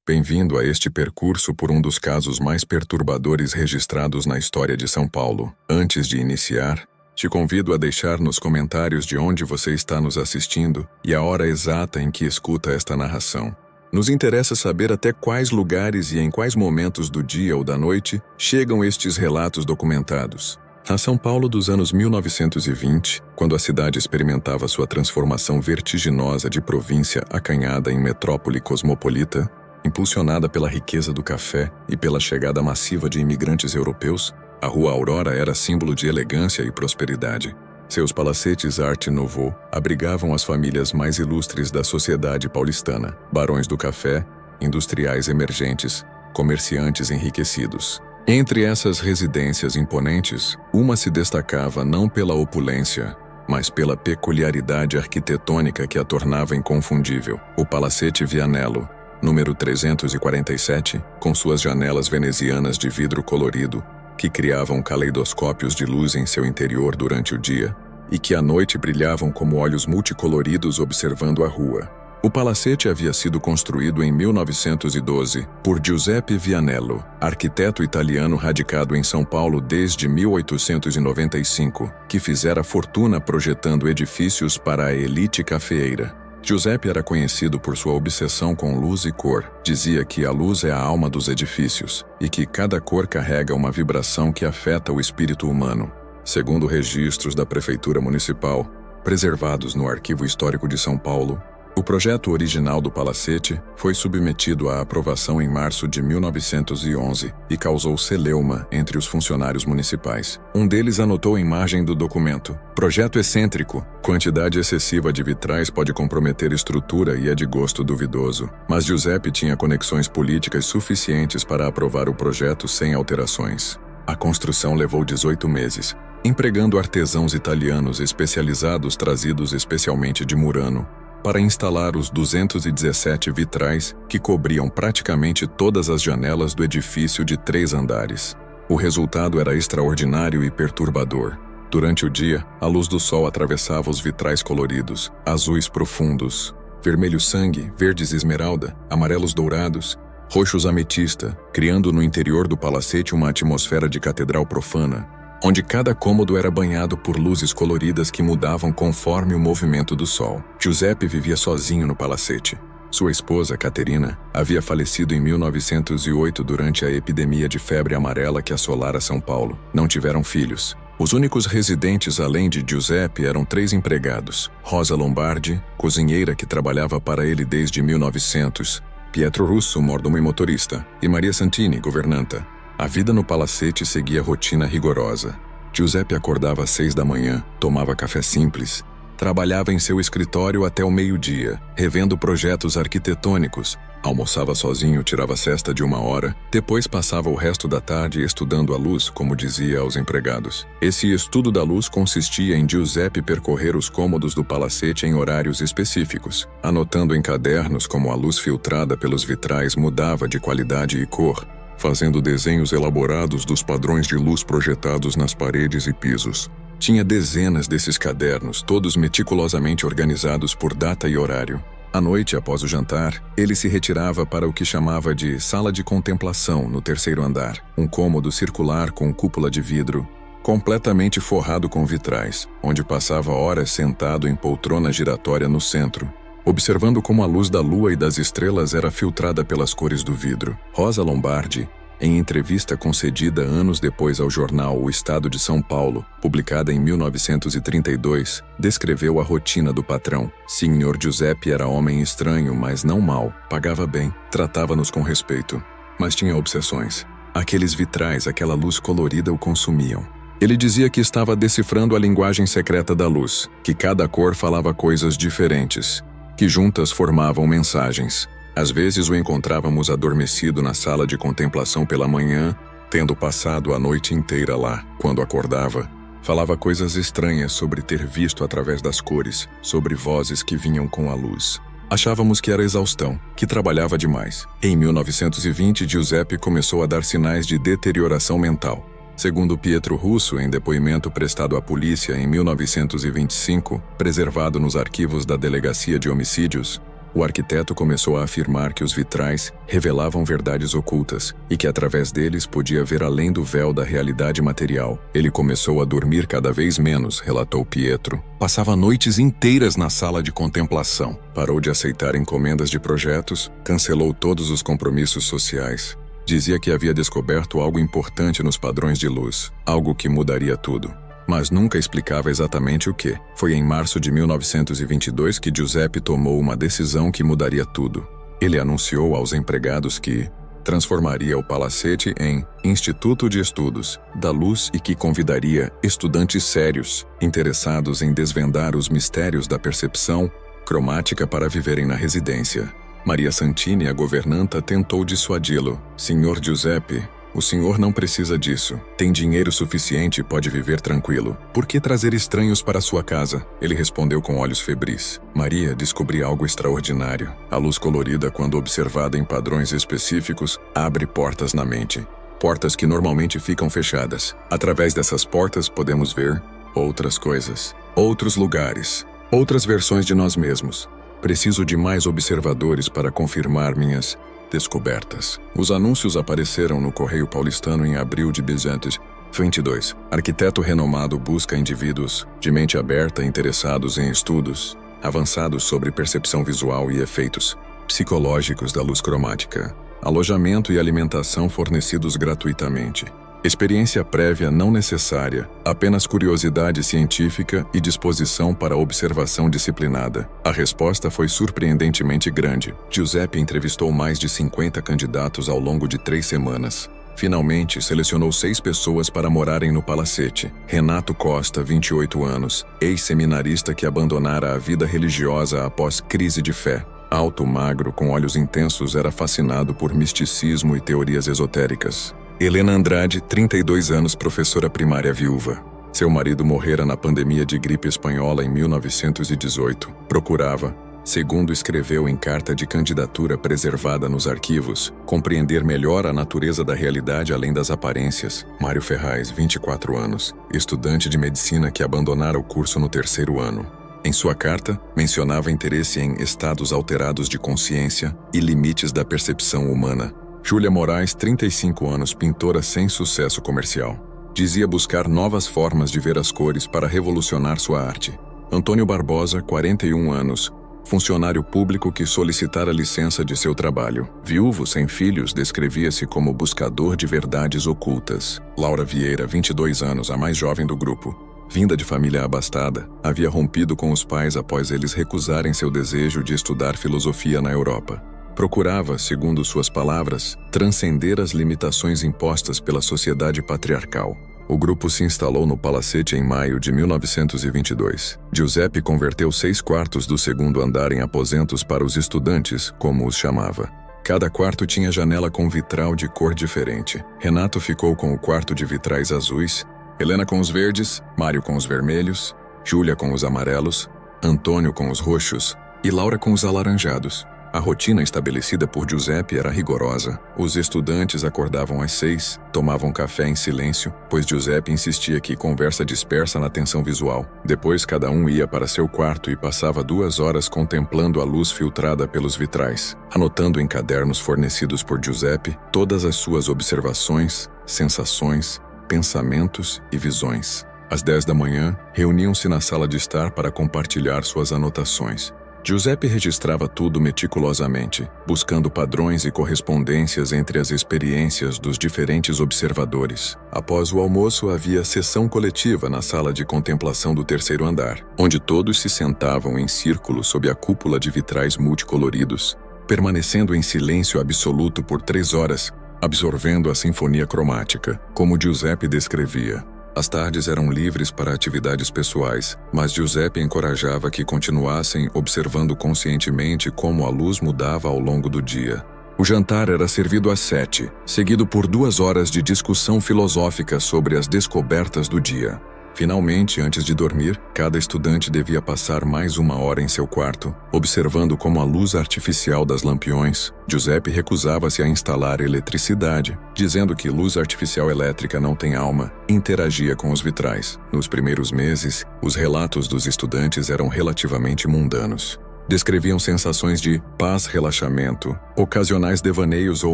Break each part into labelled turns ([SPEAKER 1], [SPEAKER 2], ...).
[SPEAKER 1] Bem-vindo a este percurso por um dos casos mais perturbadores registrados na história de São Paulo. Antes de iniciar, te convido a deixar nos comentários de onde você está nos assistindo e a hora exata em que escuta esta narração. Nos interessa saber até quais lugares e em quais momentos do dia ou da noite chegam estes relatos documentados. Na São Paulo dos anos 1920, quando a cidade experimentava sua transformação vertiginosa de província acanhada em metrópole cosmopolita, impulsionada pela riqueza do café e pela chegada massiva de imigrantes europeus, a Rua Aurora era símbolo de elegância e prosperidade. Seus palacetes Art Nouveau abrigavam as famílias mais ilustres da sociedade paulistana, barões do café, industriais emergentes, comerciantes enriquecidos. Entre essas residências imponentes, uma se destacava não pela opulência, mas pela peculiaridade arquitetônica que a tornava inconfundível. O Palacete Vianello, número 347, com suas janelas venezianas de vidro colorido, que criavam caleidoscópios de luz em seu interior durante o dia, e que à noite brilhavam como olhos multicoloridos observando a rua. O palacete havia sido construído em 1912 por Giuseppe Vianello, arquiteto italiano radicado em São Paulo desde 1895, que fizera fortuna projetando edifícios para a elite cafeeira. Giuseppe era conhecido por sua obsessão com luz e cor. Dizia que a luz é a alma dos edifícios e que cada cor carrega uma vibração que afeta o espírito humano. Segundo registros da Prefeitura Municipal, preservados no Arquivo Histórico de São Paulo, o projeto original do palacete foi submetido à aprovação em março de 1911 e causou celeuma entre os funcionários municipais. Um deles anotou em margem do documento: projeto excêntrico, quantidade excessiva de vitrais pode comprometer estrutura e é de gosto duvidoso. Mas Giuseppe tinha conexões políticas suficientes para aprovar o projeto sem alterações. A construção levou 18 meses, empregando artesãos italianos especializados trazidos especialmente de Murano, para instalar os 217 vitrais que cobriam praticamente todas as janelas do edifício de 3 andares. O resultado era extraordinário e perturbador. Durante o dia, a luz do sol atravessava os vitrais coloridos, azuis profundos, vermelho sangue, verdes esmeralda, amarelos dourados, roxos ametista, criando no interior do palacete uma atmosfera de catedral profana, onde cada cômodo era banhado por luzes coloridas que mudavam conforme o movimento do sol. Giuseppe vivia sozinho no palacete. Sua esposa, Caterina, havia falecido em 1908 durante a epidemia de febre amarela que assolara São Paulo. Não tiveram filhos. Os únicos residentes além de Giuseppe eram 3 empregados: Rosa Lombardi, cozinheira que trabalhava para ele desde 1900, Pietro Russo, mordomo e motorista, e Maria Santini, governanta. A vida no palacete seguia rotina rigorosa. Giuseppe acordava às 6 da manhã, tomava café simples, trabalhava em seu escritório até o meio-dia, revendo projetos arquitetônicos, almoçava sozinho, tirava cesta de 1 hora, depois passava o resto da tarde estudando a luz, como dizia aos empregados. Esse estudo da luz consistia em Giuseppe percorrer os cômodos do palacete em horários específicos, anotando em cadernos como a luz filtrada pelos vitrais mudava de qualidade e cor, fazendo desenhos elaborados dos padrões de luz projetados nas paredes e pisos. Tinha dezenas desses cadernos, todos meticulosamente organizados por data e horário. À noite, após o jantar, ele se retirava para o que chamava de sala de contemplação no 3º andar, um cômodo circular com cúpula de vidro, completamente forrado com vitrais, onde passava horas sentado em poltrona giratória no centro, observando como a luz da lua e das estrelas era filtrada pelas cores do vidro. Rosa Lombardi, em entrevista concedida anos depois ao jornal O Estado de São Paulo, publicada em 1932, descreveu a rotina do patrão. Signor Giuseppe era homem estranho, mas não mau, pagava bem, tratava-nos com respeito, mas tinha obsessões. Aqueles vitrais, aquela luz colorida o consumiam. Ele dizia que estava decifrando a linguagem secreta da luz, que cada cor falava coisas diferentes, que juntas formavam mensagens. Às vezes o encontrávamos adormecido na sala de contemplação pela manhã, tendo passado a noite inteira lá. Quando acordava, falava coisas estranhas sobre ter visto através das cores, sobre vozes que vinham com a luz. Achávamos que era exaustão, que trabalhava demais. Em 1920, Giuseppe começou a dar sinais de deterioração mental. Segundo Pietro Russo, em depoimento prestado à polícia em 1925, preservado nos arquivos da Delegacia de Homicídios, O arquiteto começou a afirmar que os vitrais revelavam verdades ocultas e que através deles podia ver além do véu da realidade material. Ele começou a dormir cada vez menos, relatou Pietro. Passava noites inteiras na sala de contemplação. Parou de aceitar encomendas de projetos, cancelou todos os compromissos sociais. Dizia que havia descoberto algo importante nos padrões de luz, algo que mudaria tudo. Mas nunca explicava exatamente o que. Foi em março de 1922 que Giuseppe tomou uma decisão que mudaria tudo. Ele anunciou aos empregados que transformaria o palacete em Instituto de Estudos da Luz e que convidaria estudantes sérios, interessados em desvendar os mistérios da percepção cromática para viverem na residência. Maria Santini, a governanta, tentou dissuadi-lo. Senhor Giuseppe, o senhor não precisa disso. Tem dinheiro suficiente e pode viver tranquilo. Por que trazer estranhos para sua casa? Ele respondeu com olhos febris. Maria descobriu algo extraordinário. A luz colorida, quando observada em padrões específicos, abre portas na mente. Portas que normalmente ficam fechadas. Através dessas portas podemos ver outras coisas, outros lugares, outras versões de nós mesmos. Preciso de mais observadores para confirmar minhas descobertas. Os anúncios apareceram no Correio Paulistano em abril de 1922. Arquiteto renomado busca indivíduos de mente aberta interessados em estudos avançados sobre percepção visual e efeitos psicológicos da luz cromática. Alojamento e alimentação fornecidos gratuitamente. Experiência prévia não necessária, apenas curiosidade científica e disposição para observação disciplinada. A resposta foi surpreendentemente grande. Giuseppe entrevistou mais de 50 candidatos ao longo de 3 semanas. Finalmente, selecionou 6 pessoas para morarem no palacete. Renato Costa, 28 anos, ex-seminarista que abandonara a vida religiosa após crise de fé. Alto, magro, com olhos intensos, era fascinado por misticismo e teorias esotéricas. Helena Andrade, 32 anos, professora primária viúva. Seu marido morrera na pandemia de gripe espanhola em 1918. Procurava, segundo escreveu em carta de candidatura preservada nos arquivos, compreender melhor a natureza da realidade além das aparências. Mário Ferraz, 24 anos, estudante de medicina que abandonara o curso no 3º ano. Em sua carta, mencionava interesse em estados alterados de consciência e limites da percepção humana. Júlia Moraes, 35 anos, pintora sem sucesso comercial. Dizia buscar novas formas de ver as cores para revolucionar sua arte. Antônio Barbosa, 41 anos, funcionário público que solicitara licença de seu trabalho. Viúvo sem filhos, descrevia-se como buscador de verdades ocultas. Laura Vieira, 22 anos, a mais jovem do grupo. Vinda de família abastada, havia rompido com os pais após eles recusarem seu desejo de estudar filosofia na Europa. Procurava, segundo suas palavras, transcender as limitações impostas pela sociedade patriarcal. O grupo se instalou no palacete em maio de 1922. Giuseppe converteu 6 quartos do 2º andar em aposentos para os estudantes, como os chamava. Cada quarto tinha janela com vitral de cor diferente. Renato ficou com o quarto de vitrais azuis, Helena com os verdes, Mário com os vermelhos, Júlia com os amarelos, Antônio com os roxos e Laura com os alaranjados. A rotina estabelecida por Giuseppe era rigorosa. Os estudantes acordavam às 6, tomavam café em silêncio, pois Giuseppe insistia que conversa dispersa na atenção visual. Depois cada um ia para seu quarto e passava 2 horas contemplando a luz filtrada pelos vitrais, anotando em cadernos fornecidos por Giuseppe todas as suas observações, sensações, pensamentos e visões. Às 10 da manhã, reuniam-se na sala de estar para compartilhar suas anotações. Giuseppe registrava tudo meticulosamente, buscando padrões e correspondências entre as experiências dos diferentes observadores. Após o almoço, havia sessão coletiva na sala de contemplação do 3º andar, onde todos se sentavam em círculo sob a cúpula de vitrais multicoloridos, permanecendo em silêncio absoluto por 3 horas, absorvendo a sinfonia cromática, como Giuseppe descrevia. As tardes eram livres para atividades pessoais, mas Giuseppe encorajava que continuassem observando conscientemente como a luz mudava ao longo do dia. O jantar era servido às 7, seguido por 2 horas de discussão filosófica sobre as descobertas do dia. Finalmente, antes de dormir, cada estudante devia passar mais 1 hora em seu quarto, observando como a luz artificial das lampiões. Giuseppe recusava-se a instalar eletricidade, dizendo que luz artificial elétrica não tem alma, interagia com os vitrais. Nos primeiros meses, os relatos dos estudantes eram relativamente mundanos. Descreviam sensações de paz, relaxamento, ocasionais devaneios ou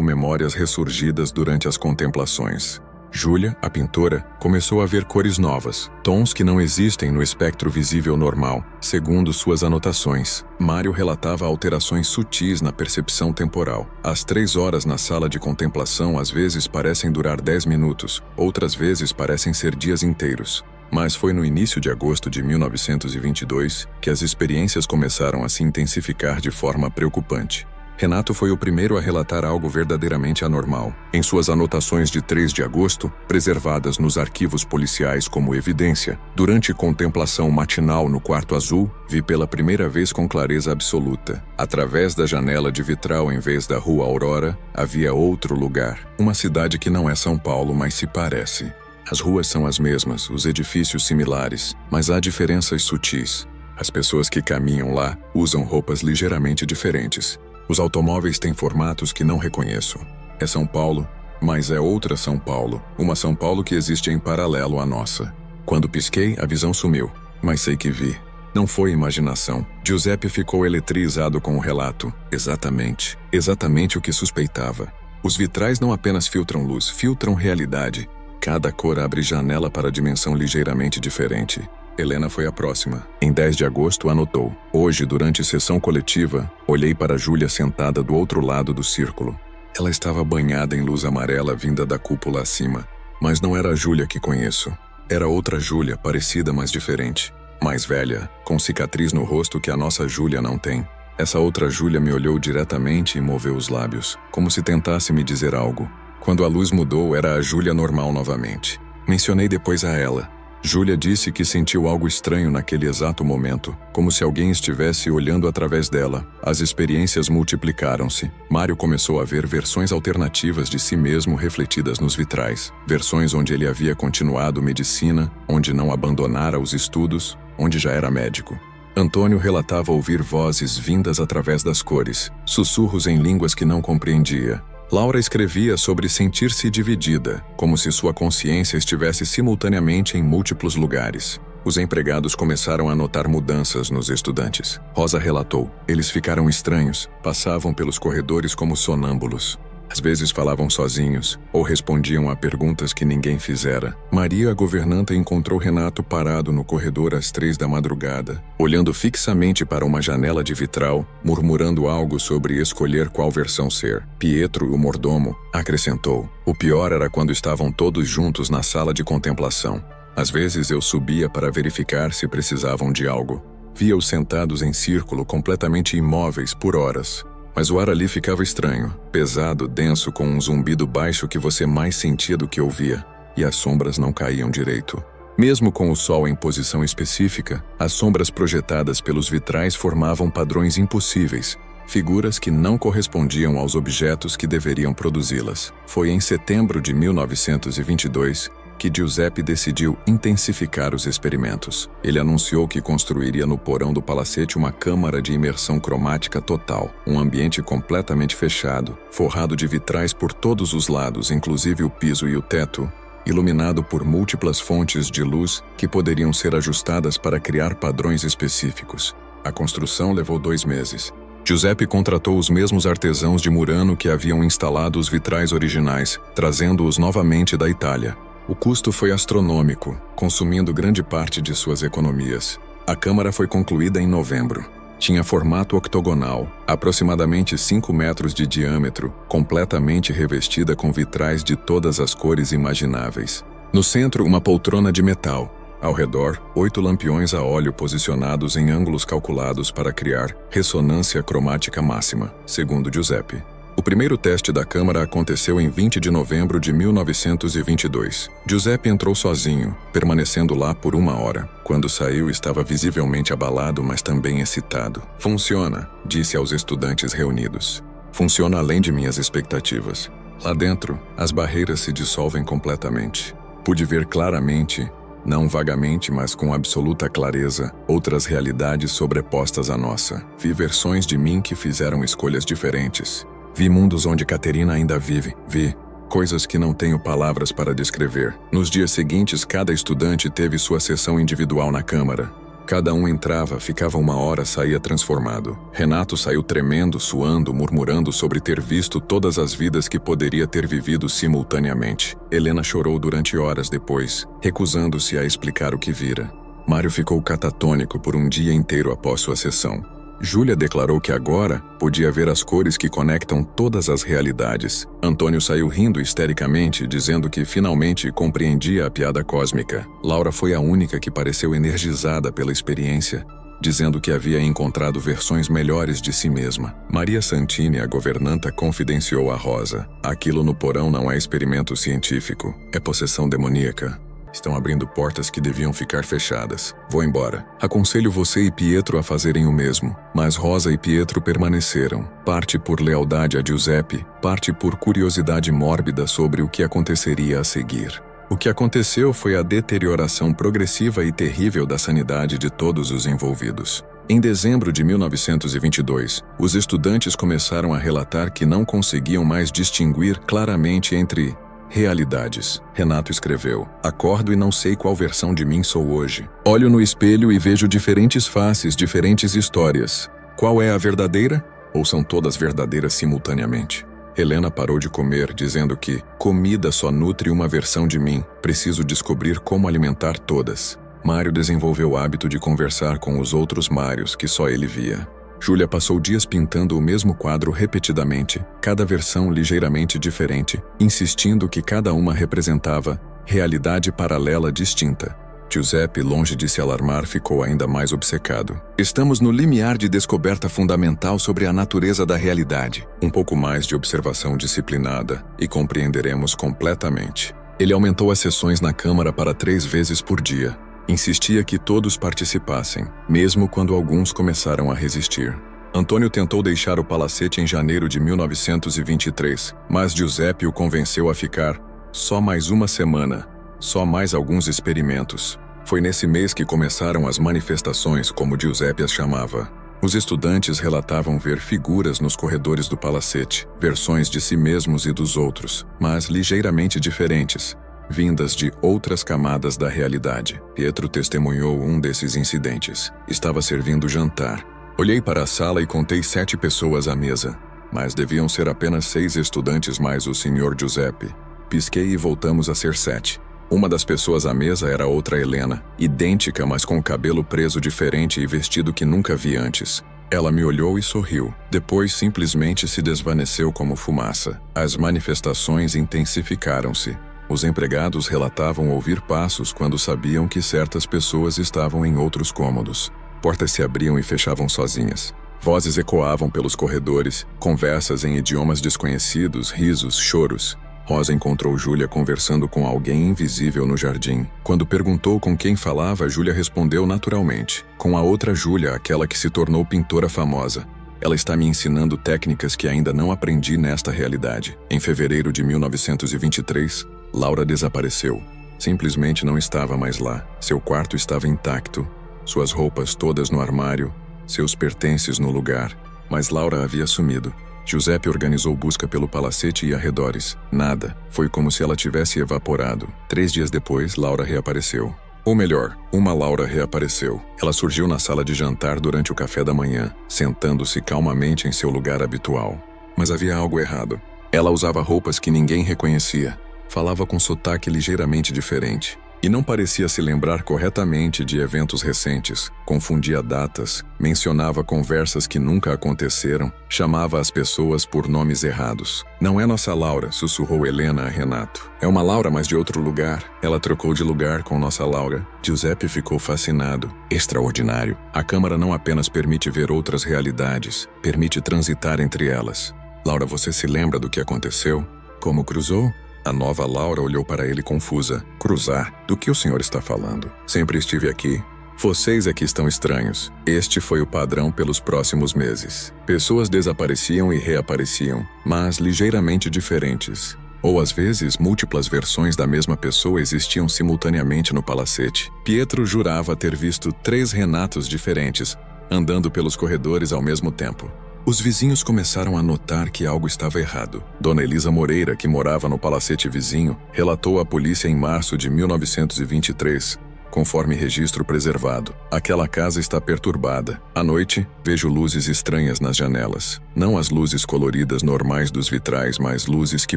[SPEAKER 1] memórias ressurgidas durante as contemplações. Júlia, a pintora, começou a ver cores novas, tons que não existem no espectro visível normal, segundo suas anotações. Mário relatava alterações sutis na percepção temporal. As 3 horas na sala de contemplação às vezes parecem durar 10 minutos, outras vezes parecem ser dias inteiros. Mas foi no início de agosto de 1922 que as experiências começaram a se intensificar de forma preocupante. Renato foi o primeiro a relatar algo verdadeiramente anormal. Em suas anotações de 3 de agosto, preservadas nos arquivos policiais como evidência, durante contemplação matinal no quarto azul, vi pela primeira vez com clareza absoluta. Através da janela de vitral em vez da Rua Aurora, havia outro lugar. Uma cidade que não é São Paulo, mas se parece. As ruas são as mesmas, os edifícios similares, mas há diferenças sutis. As pessoas que caminham lá usam roupas ligeiramente diferentes. Os automóveis têm formatos que não reconheço. É São Paulo, mas é outra São Paulo. Uma São Paulo que existe em paralelo à nossa. Quando pisquei, a visão sumiu, mas sei que vi. Não foi imaginação. Giuseppe ficou eletrizado com o relato. Exatamente o que suspeitava. Os vitrais não apenas filtram luz, filtram realidade. Cada cor abre janela para dimensão ligeiramente diferente. Helena foi a próxima. Em 10 de agosto anotou. Hoje, durante sessão coletiva, olhei para Júlia sentada do outro lado do círculo. Ela estava banhada em luz amarela vinda da cúpula acima. Mas não era a Júlia que conheço. Era outra Júlia, parecida, mas diferente. Mais velha, com cicatriz no rosto que a nossa Júlia não tem. Essa outra Júlia me olhou diretamente e moveu os lábios, como se tentasse me dizer algo. Quando a luz mudou, era a Júlia normal novamente. Mencionei depois a ela. Júlia disse que sentiu algo estranho naquele exato momento, como se alguém estivesse olhando através dela. As experiências multiplicaram-se. Mário começou a ver versões alternativas de si mesmo refletidas nos vitrais. Versões onde ele havia continuado medicina, onde não abandonara os estudos, onde já era médico. Antônio relatava ouvir vozes vindas através das cores, sussurros em línguas que não compreendia. Laura escrevia sobre sentir-se dividida, como se sua consciência estivesse simultaneamente em múltiplos lugares. Os empregados começaram a notar mudanças nos estudantes. Rosa relatou, eles ficaram estranhos, passavam pelos corredores como sonâmbulos. Às vezes falavam sozinhos, ou respondiam a perguntas que ninguém fizera. Maria, a governanta, encontrou Renato parado no corredor às 3 da madrugada, olhando fixamente para uma janela de vitral, murmurando algo sobre escolher qual versão ser. Pietro, o mordomo, acrescentou. O pior era quando estavam todos juntos na sala de contemplação. Às vezes eu subia para verificar se precisavam de algo. Via-os sentados em círculo, completamente imóveis por horas. Mas o ar ali ficava estranho, pesado, denso, com um zumbido baixo que você mais sentia do que ouvia, e as sombras não caíam direito. Mesmo com o sol em posição específica, as sombras projetadas pelos vitrais formavam padrões impossíveis, figuras que não correspondiam aos objetos que deveriam produzi-las. Foi em setembro de 1922 que Giuseppe decidiu intensificar os experimentos. Ele anunciou que construiria no porão do palacete uma câmara de imersão cromática total, um ambiente completamente fechado, forrado de vitrais por todos os lados, inclusive o piso e o teto, iluminado por múltiplas fontes de luz que poderiam ser ajustadas para criar padrões específicos. A construção levou 2 meses. Giuseppe contratou os mesmos artesãos de Murano que haviam instalado os vitrais originais, trazendo-os novamente da Itália. O custo foi astronômico, consumindo grande parte de suas economias. A câmara foi concluída em novembro. Tinha formato octogonal, aproximadamente 5 metros de diâmetro, completamente revestida com vitrais de todas as cores imagináveis. No centro, uma poltrona de metal. Ao redor, 8 lampiões a óleo posicionados em ângulos calculados para criar ressonância cromática máxima, segundo Giuseppe. O primeiro teste da câmara aconteceu em 20 de novembro de 1922. Giuseppe entrou sozinho, permanecendo lá por 1 hora. Quando saiu, estava visivelmente abalado, mas também excitado. Funciona, disse aos estudantes reunidos. Funciona além de minhas expectativas. Lá dentro, as barreiras se dissolvem completamente. Pude ver claramente, não vagamente, mas com absoluta clareza, outras realidades sobrepostas à nossa. Vi versões de mim que fizeram escolhas diferentes. Vi mundos onde Caterina ainda vive. Vi coisas que não tenho palavras para descrever. Nos dias seguintes, cada estudante teve sua sessão individual na câmara. Cada um entrava, ficava 1 hora, saía transformado. Renato saiu tremendo, suando, murmurando sobre ter visto todas as vidas que poderia ter vivido simultaneamente. Helena chorou durante horas depois, recusando-se a explicar o que vira. Mário ficou catatônico por um dia inteiro após sua sessão. Júlia declarou que agora podia ver as cores que conectam todas as realidades. Antônio saiu rindo histericamente, dizendo que finalmente compreendia a piada cósmica. Laura foi a única que pareceu energizada pela experiência, dizendo que havia encontrado versões melhores de si mesma. Maria Santini, a governanta, confidenciou a Rosa: aquilo no porão não é experimento científico, é possessão demoníaca. Estão abrindo portas que deviam ficar fechadas. Vou embora. Aconselho você e Pietro a fazerem o mesmo. Mas Rosa e Pietro permaneceram. Parte por lealdade a Giuseppe, parte por curiosidade mórbida sobre o que aconteceria a seguir. O que aconteceu foi a deterioração progressiva e terrível da sanidade de todos os envolvidos. Em dezembro de 1922, os estudantes começaram a relatar que não conseguiam mais distinguir claramente entre realidades. Renato escreveu: acordo e não sei qual versão de mim sou hoje. Olho no espelho e vejo diferentes faces, diferentes histórias. Qual é a verdadeira? Ou são todas verdadeiras simultaneamente? Helena parou de comer, dizendo que comida só nutre uma versão de mim. Preciso descobrir como alimentar todas. Mário desenvolveu o hábito de conversar com os outros Mários que só ele via. Júlia passou dias pintando o mesmo quadro repetidamente, cada versão ligeiramente diferente, insistindo que cada uma representava realidade paralela distinta. Giuseppe, longe de se alarmar, ficou ainda mais obcecado. Estamos no limiar de descoberta fundamental sobre a natureza da realidade. Um pouco mais de observação disciplinada e compreenderemos completamente. Ele aumentou as sessões na Câmara para 3 vezes por dia. Insistia que todos participassem, mesmo quando alguns começaram a resistir. Antônio tentou deixar o palacete em janeiro de 1923, mas Giuseppe o convenceu a ficar só mais 1 semana, só mais alguns experimentos. Foi nesse mês que começaram as manifestações, como Giuseppe as chamava. Os estudantes relatavam ver figuras nos corredores do palacete, versões de si mesmos e dos outros, mas ligeiramente diferentes, vindas de outras camadas da realidade. Pietro testemunhou um desses incidentes. Estava servindo jantar. Olhei para a sala e contei 7 pessoas à mesa, mas deviam ser apenas 6 estudantes mais o Sr. Giuseppe. Pisquei e voltamos a ser 7. Uma das pessoas à mesa era outra Helena, idêntica, mas com o cabelo preso diferente e vestido que nunca vi antes. Ela me olhou e sorriu. Depois simplesmente se desvaneceu como fumaça. As manifestações intensificaram-se. Os empregados relatavam ouvir passos quando sabiam que certas pessoas estavam em outros cômodos. Portas se abriam e fechavam sozinhas. Vozes ecoavam pelos corredores, conversas em idiomas desconhecidos, risos, choros. Rosa encontrou Júlia conversando com alguém invisível no jardim. Quando perguntou com quem falava, Júlia respondeu naturalmente: com a outra Júlia, aquela que se tornou pintora famosa. Ela está me ensinando técnicas que ainda não aprendi nesta realidade. Em fevereiro de 1923, Laura desapareceu. Simplesmente não estava mais lá. Seu quarto estava intacto, suas roupas todas no armário, seus pertences no lugar, mas Laura havia sumido. Giuseppe organizou busca pelo palacete e arredores. Nada. Foi como se ela tivesse evaporado. 3 dias depois, Laura reapareceu. Ou melhor, uma Laura reapareceu. Ela surgiu na sala de jantar durante o café da manhã, sentando-se calmamente em seu lugar habitual. Mas havia algo errado. Ela usava roupas que ninguém reconhecia. Falava com sotaque ligeiramente diferente. E não parecia se lembrar corretamente de eventos recentes. Confundia datas, mencionava conversas que nunca aconteceram, chamava as pessoas por nomes errados. Não é nossa Laura, sussurrou Helena a Renato. É uma Laura, mas de outro lugar. Ela trocou de lugar com nossa Laura. Giuseppe ficou fascinado. Extraordinário. A Câmara não apenas permite ver outras realidades, permite transitar entre elas. Laura, você se lembra do que aconteceu? Como cruzou? A nova Laura olhou para ele confusa. Cruzar? Do que o senhor está falando? Sempre estive aqui. Vocês é que estão estranhos. Este foi o padrão pelos próximos meses. Pessoas desapareciam e reapareciam, mas ligeiramente diferentes. Ou às vezes, múltiplas versões da mesma pessoa existiam simultaneamente no palacete. Pietro jurava ter visto 3 Renatos diferentes, andando pelos corredores ao mesmo tempo. Os vizinhos começaram a notar que algo estava errado. Dona Elisa Moreira, que morava no palacete vizinho, relatou à polícia em março de 1923 conforme registro preservado. Aquela casa está perturbada. À noite, vejo luzes estranhas nas janelas. Não as luzes coloridas normais dos vitrais, mas luzes que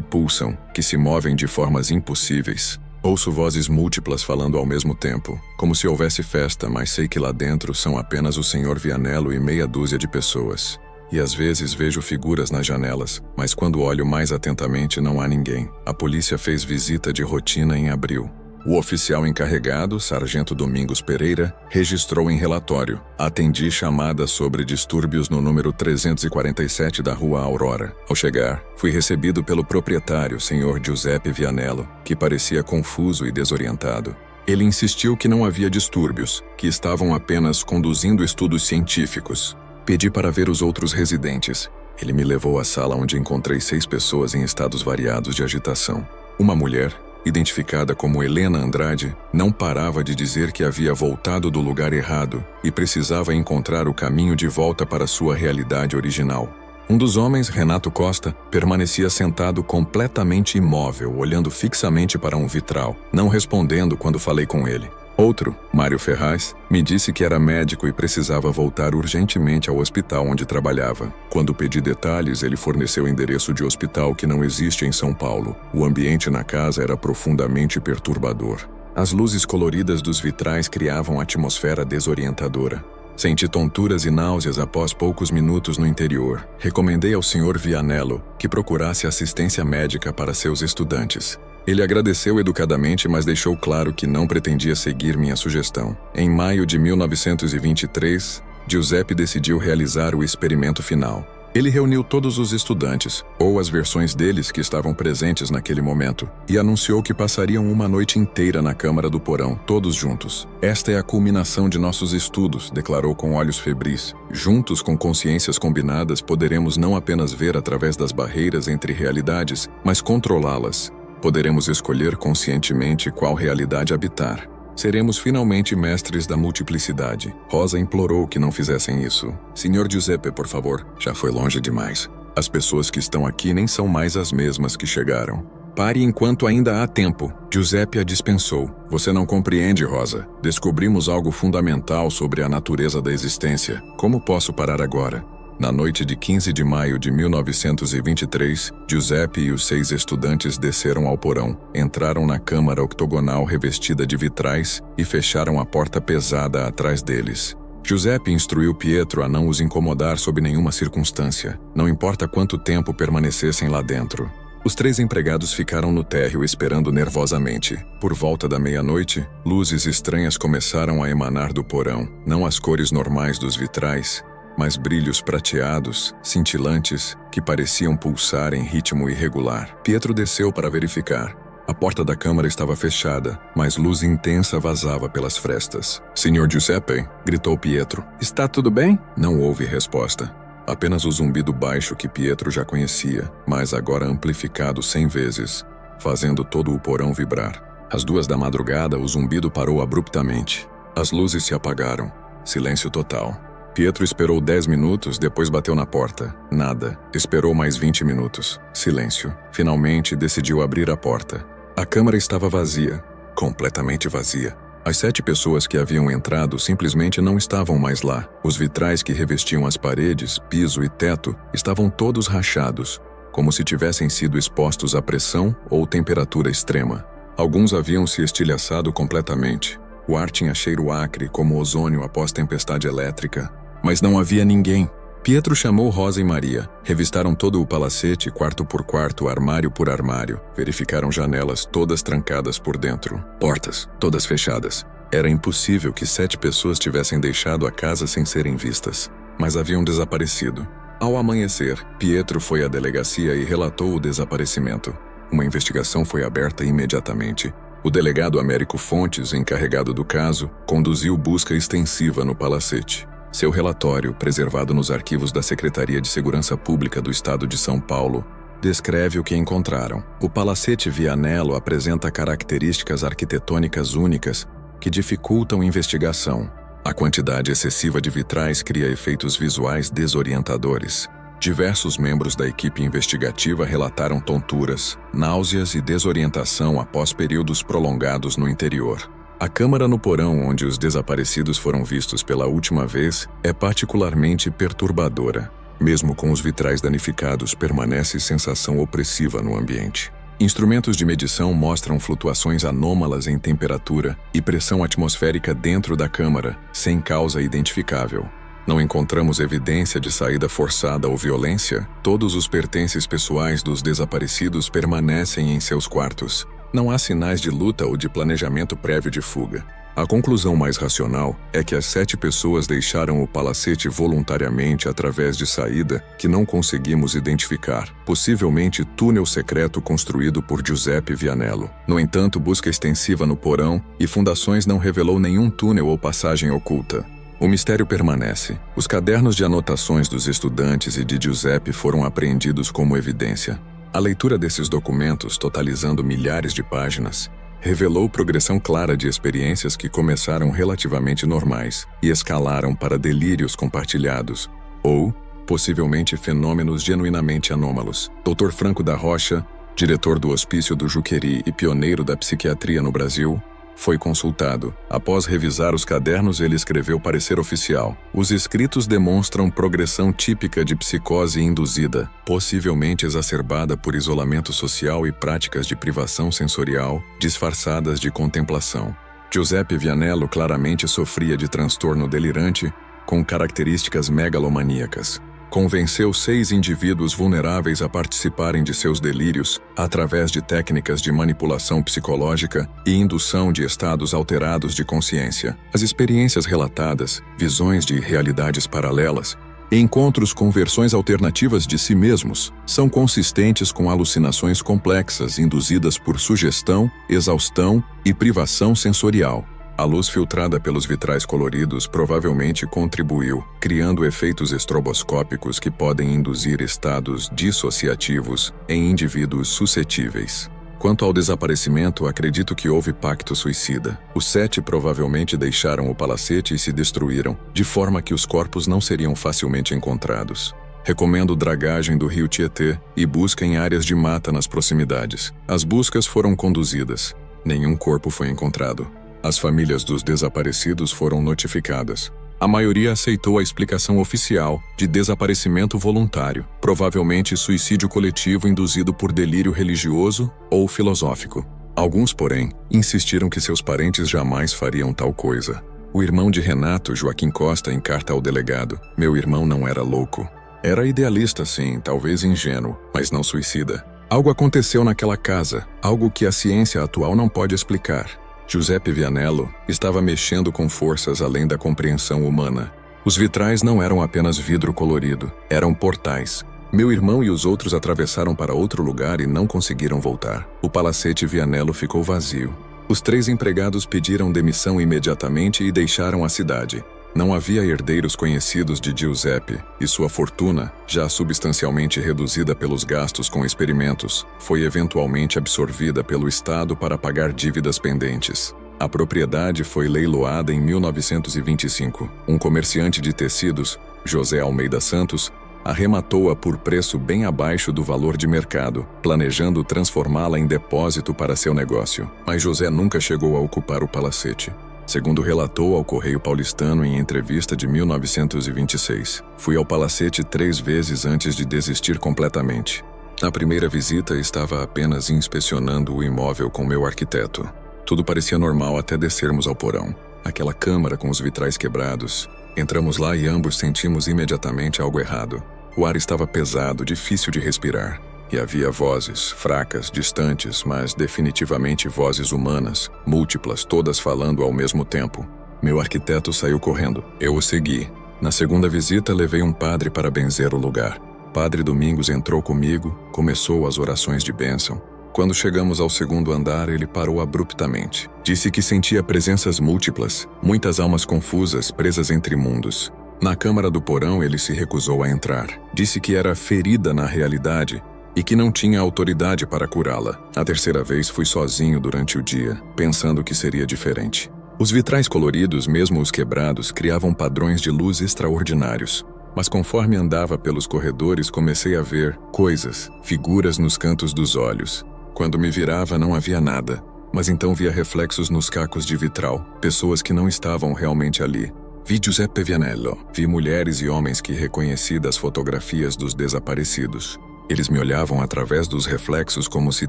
[SPEAKER 1] pulsam, que se movem de formas impossíveis. Ouço vozes múltiplas falando ao mesmo tempo, como se houvesse festa, mas sei que lá dentro são apenas o Sr. Vianello e meia dúzia de pessoas. E às vezes vejo figuras nas janelas, mas quando olho mais atentamente não há ninguém. A polícia fez visita de rotina em abril. O oficial encarregado, Sargento Domingos Pereira, registrou em relatório: atendi chamadas sobre distúrbios no número 347 da Rua Aurora. Ao chegar, fui recebido pelo proprietário, Sr. Giuseppe Vianello, que parecia confuso e desorientado. Ele insistiu que não havia distúrbios, que estavam apenas conduzindo estudos científicos. Pedi para ver os outros residentes. Ele me levou à sala onde encontrei 6 pessoas em estados variados de agitação. Uma mulher, identificada como Helena Andrade, não parava de dizer que havia voltado do lugar errado e precisava encontrar o caminho de volta para sua realidade original. Um dos homens, Renato Costa, permanecia sentado completamente imóvel, olhando fixamente para um vitral, não respondendo quando falei com ele. Outro, Mário Ferraz, me disse que era médico e precisava voltar urgentemente ao hospital onde trabalhava. Quando pedi detalhes, ele forneceu o endereço de hospital que não existe em São Paulo. O ambiente na casa era profundamente perturbador. As luzes coloridas dos vitrais criavam atmosfera desorientadora. Senti tonturas e náuseas após poucos minutos no interior. Recomendei ao Sr. Vianello que procurasse assistência médica para seus estudantes. Ele agradeceu educadamente, mas deixou claro que não pretendia seguir minha sugestão. Em maio de 1923, Giuseppe decidiu realizar o experimento final. Ele reuniu todos os estudantes, ou as versões deles que estavam presentes naquele momento, e anunciou que passariam uma noite inteira na câmara do porão, todos juntos. Esta é a culminação de nossos estudos, declarou com olhos febris. Juntos, com consciências combinadas, poderemos não apenas ver através das barreiras entre realidades, mas controlá-las. Poderemos escolher conscientemente qual realidade habitar. Seremos finalmente mestres da multiplicidade. Rosa implorou que não fizessem isso. Sr. Giuseppe, por favor, já foi longe demais. As pessoas que estão aqui nem são mais as mesmas que chegaram. Pare enquanto ainda há tempo. Giuseppe a dispensou. Você não compreende, Rosa. Descobrimos algo fundamental sobre a natureza da existência. Como posso parar agora? Na noite de 15 de maio de 1923, Giuseppe e os 6 estudantes desceram ao porão, entraram na câmara octogonal revestida de vitrais e fecharam a porta pesada atrás deles. Giuseppe instruiu Pietro a não os incomodar sob nenhuma circunstância, não importa quanto tempo permanecessem lá dentro. Os 3 empregados ficaram no térreo esperando nervosamente. Por volta da meia-noite, luzes estranhas começaram a emanar do porão, não as cores normais dos vitrais, mas brilhos prateados, cintilantes, que pareciam pulsar em ritmo irregular. Pietro desceu para verificar. A porta da câmara estava fechada, mas luz intensa vazava pelas frestas. Sr. Giuseppe, gritou Pietro. Está tudo bem? Não houve resposta. Apenas o zumbido baixo que Pietro já conhecia, mas agora amplificado 100 vezes, fazendo todo o porão vibrar. Às 2 da madrugada, o zumbido parou abruptamente. As luzes se apagaram. Silêncio total. Pietro esperou 10 minutos, depois bateu na porta. Nada. Esperou mais 20 minutos. Silêncio. Finalmente, decidiu abrir a porta. A câmara estava vazia. Completamente vazia. As 7 pessoas que haviam entrado simplesmente não estavam mais lá. Os vitrais que revestiam as paredes, piso e teto estavam todos rachados, como se tivessem sido expostos à pressão ou temperatura extrema. Alguns haviam se estilhaçado completamente. O ar tinha cheiro acre, como ozônio após tempestade elétrica. Mas não havia ninguém. Pietro chamou Rosa e Maria. Revistaram todo o palacete, quarto por quarto, armário por armário. Verificaram janelas todas trancadas por dentro. Portas, todas fechadas. Era impossível que 7 pessoas tivessem deixado a casa sem serem vistas. Mas haviam desaparecido. Ao amanhecer, Pietro foi à delegacia e relatou o desaparecimento. Uma investigação foi aberta imediatamente. O delegado Américo Fontes, encarregado do caso, conduziu busca extensiva no palacete. Seu relatório, preservado nos arquivos da Secretaria de Segurança Pública do Estado de São Paulo, descreve o que encontraram. O Palacete Vianello apresenta características arquitetônicas únicas que dificultam investigação. A quantidade excessiva de vitrais cria efeitos visuais desorientadores. Diversos membros da equipe investigativa relataram tonturas, náuseas e desorientação após períodos prolongados no interior. A câmara no porão onde os desaparecidos foram vistos pela última vez é particularmente perturbadora. Mesmo com os vitrais danificados, permanece sensação opressiva no ambiente. Instrumentos de medição mostram flutuações anômalas em temperatura e pressão atmosférica dentro da câmara, sem causa identificável. Não encontramos evidência de saída forçada ou violência. Todos os pertences pessoais dos desaparecidos permanecem em seus quartos. Não há sinais de luta ou de planejamento prévio de fuga. A conclusão mais racional é que as 7 pessoas deixaram o palacete voluntariamente através de saída que não conseguimos identificar, possivelmente túnel secreto construído por Giuseppe Vianello. No entanto, busca extensiva no porão e fundações não revelou nenhum túnel ou passagem oculta. O mistério permanece. Os cadernos de anotações dos estudantes e de Giuseppe foram apreendidos como evidência. A leitura desses documentos, totalizando milhares de páginas, revelou progressão clara de experiências que começaram relativamente normais e escalaram para delírios compartilhados, ou, possivelmente, fenômenos genuinamente anômalos. Dr. Franco da Rocha, diretor do Hospício do Juqueri e pioneiro da psiquiatria no Brasil, foi consultado. Após revisar os cadernos, ele escreveu parecer oficial. Os escritos demonstram progressão típica de psicose induzida, possivelmente exacerbada por isolamento social e práticas de privação sensorial, disfarçadas de contemplação. Giuseppe Vianello claramente sofria de transtorno delirante, com características megalomaníacas. Convenceu 6 indivíduos vulneráveis a participarem de seus delírios através de técnicas de manipulação psicológica e indução de estados alterados de consciência. As experiências relatadas, visões de realidades paralelas e encontros com versões alternativas de si mesmos são consistentes com alucinações complexas induzidas por sugestão, exaustão e privação sensorial. A luz filtrada pelos vitrais coloridos provavelmente contribuiu, criando efeitos estroboscópicos que podem induzir estados dissociativos em indivíduos suscetíveis. Quanto ao desaparecimento, acredito que houve pacto suicida. Os 7 provavelmente deixaram o palacete e se destruíram, de forma que os corpos não seriam facilmente encontrados. Recomendo dragagem do rio Tietê e busca em áreas de mata nas proximidades. As buscas foram conduzidas. Nenhum corpo foi encontrado. As famílias dos desaparecidos foram notificadas. A maioria aceitou a explicação oficial de desaparecimento voluntário, provavelmente suicídio coletivo induzido por delírio religioso ou filosófico. Alguns, porém, insistiram que seus parentes jamais fariam tal coisa. O irmão de Renato, Joaquim Costa, em carta ao delegado: "Meu irmão não era louco. Era idealista, sim, talvez ingênuo, mas não suicida. Algo aconteceu naquela casa, algo que a ciência atual não pode explicar." Giuseppe Vianello estava mexendo com forças além da compreensão humana. Os vitrais não eram apenas vidro colorido, eram portais. Meu irmão e os outros atravessaram para outro lugar e não conseguiram voltar. O palacete Vianello ficou vazio. Os 3 empregados pediram demissão imediatamente e deixaram a cidade. Não havia herdeiros conhecidos de Giuseppe, e sua fortuna, já substancialmente reduzida pelos gastos com experimentos, foi eventualmente absorvida pelo Estado para pagar dívidas pendentes. A propriedade foi leiloada em 1925. Um comerciante de tecidos, José Almeida Santos, arrematou-a por preço bem abaixo do valor de mercado, planejando transformá-la em depósito para seu negócio. Mas José nunca chegou a ocupar o palacete. Segundo relatou ao Correio Paulistano em entrevista de 1926, fui ao palacete 3 vezes antes de desistir completamente. Na primeira visita, estava apenas inspecionando o imóvel com meu arquiteto. Tudo parecia normal até descermos ao porão. Aquela câmara com os vitrais quebrados. Entramos lá e ambos sentimos imediatamente algo errado. O ar estava pesado, difícil de respirar. E havia vozes, fracas, distantes, mas definitivamente vozes humanas, múltiplas, todas falando ao mesmo tempo. Meu arquiteto saiu correndo. Eu o segui. Na segunda visita, levei um padre para benzer o lugar. Padre Domingos entrou comigo, começou as orações de bênção. Quando chegamos ao segundo andar, ele parou abruptamente. Disse que sentia presenças múltiplas, muitas almas confusas, presas entre mundos. Na câmara do porão, ele se recusou a entrar. Disse que era ferida na realidade e que não tinha autoridade para curá-la. A terceira vez fui sozinho durante o dia, pensando que seria diferente. Os vitrais coloridos, mesmo os quebrados, criavam padrões de luz extraordinários. Mas conforme andava pelos corredores, comecei a ver coisas, figuras nos cantos dos olhos. Quando me virava, não havia nada. Mas então via reflexos nos cacos de vitral, pessoas que não estavam realmente ali. Vi Giuseppe Vianello. Vi mulheres e homens que reconheci das fotografias dos desaparecidos. Eles me olhavam através dos reflexos como se